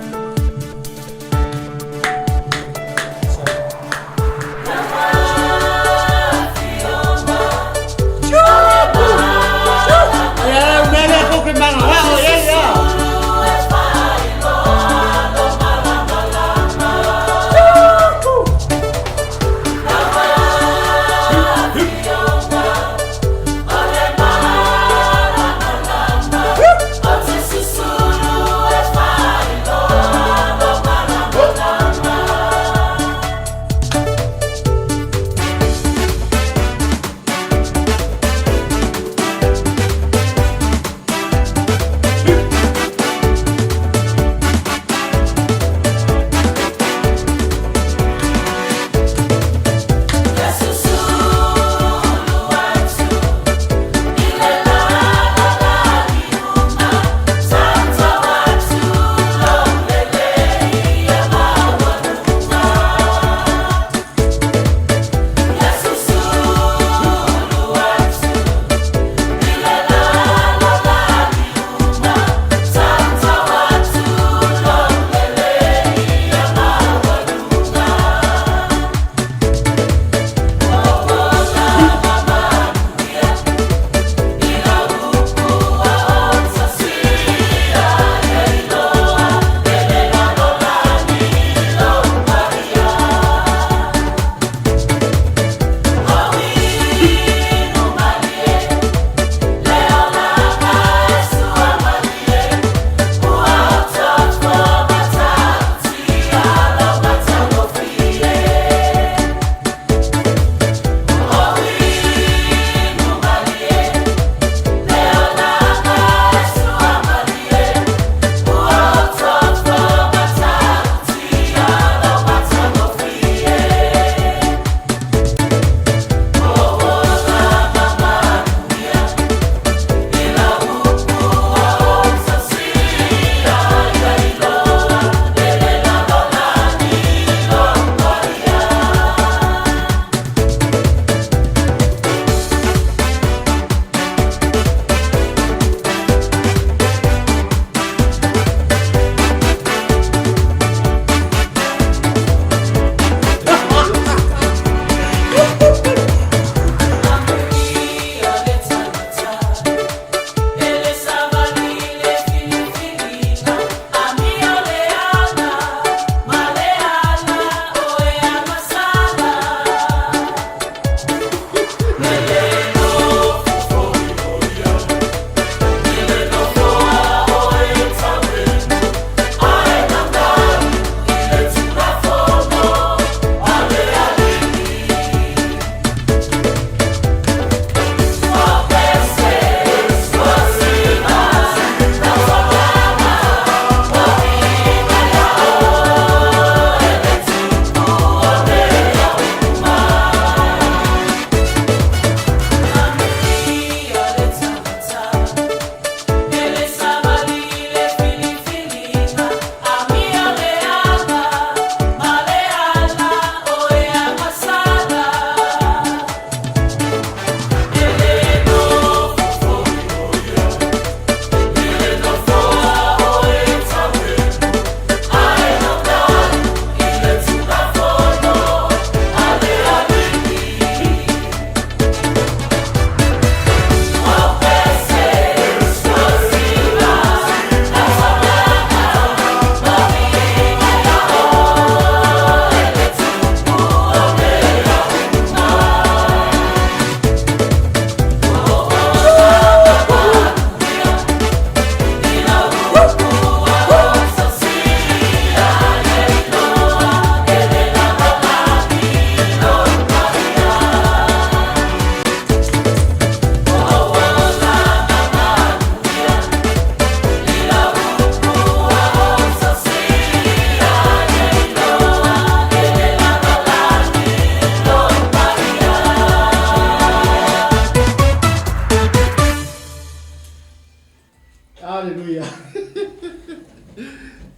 Speaker 3: Aleluia.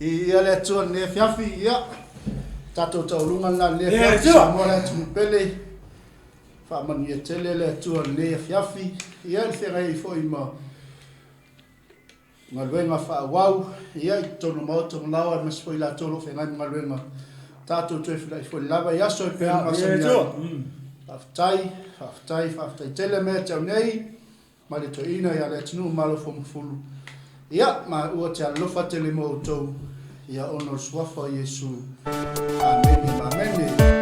Speaker 3: Ia le tua ne fiafi ia. Tato tau lunga na le fiafi Samoa tu pele. Fa mani e tele le tua ne fiafi. Ia le fere fo ima. Ngaluenga fa wau. Ia I tono mauto malawa mas foi la tolo fe ngai ngaluenga. Tato tu fo lava ia so pe masamia. Aftai tele me tau nei. Ma le toina ia le tinu malo fulu. Ia ma ua te alofa tele mo tau. Ia ono swafa Yesu. Amen.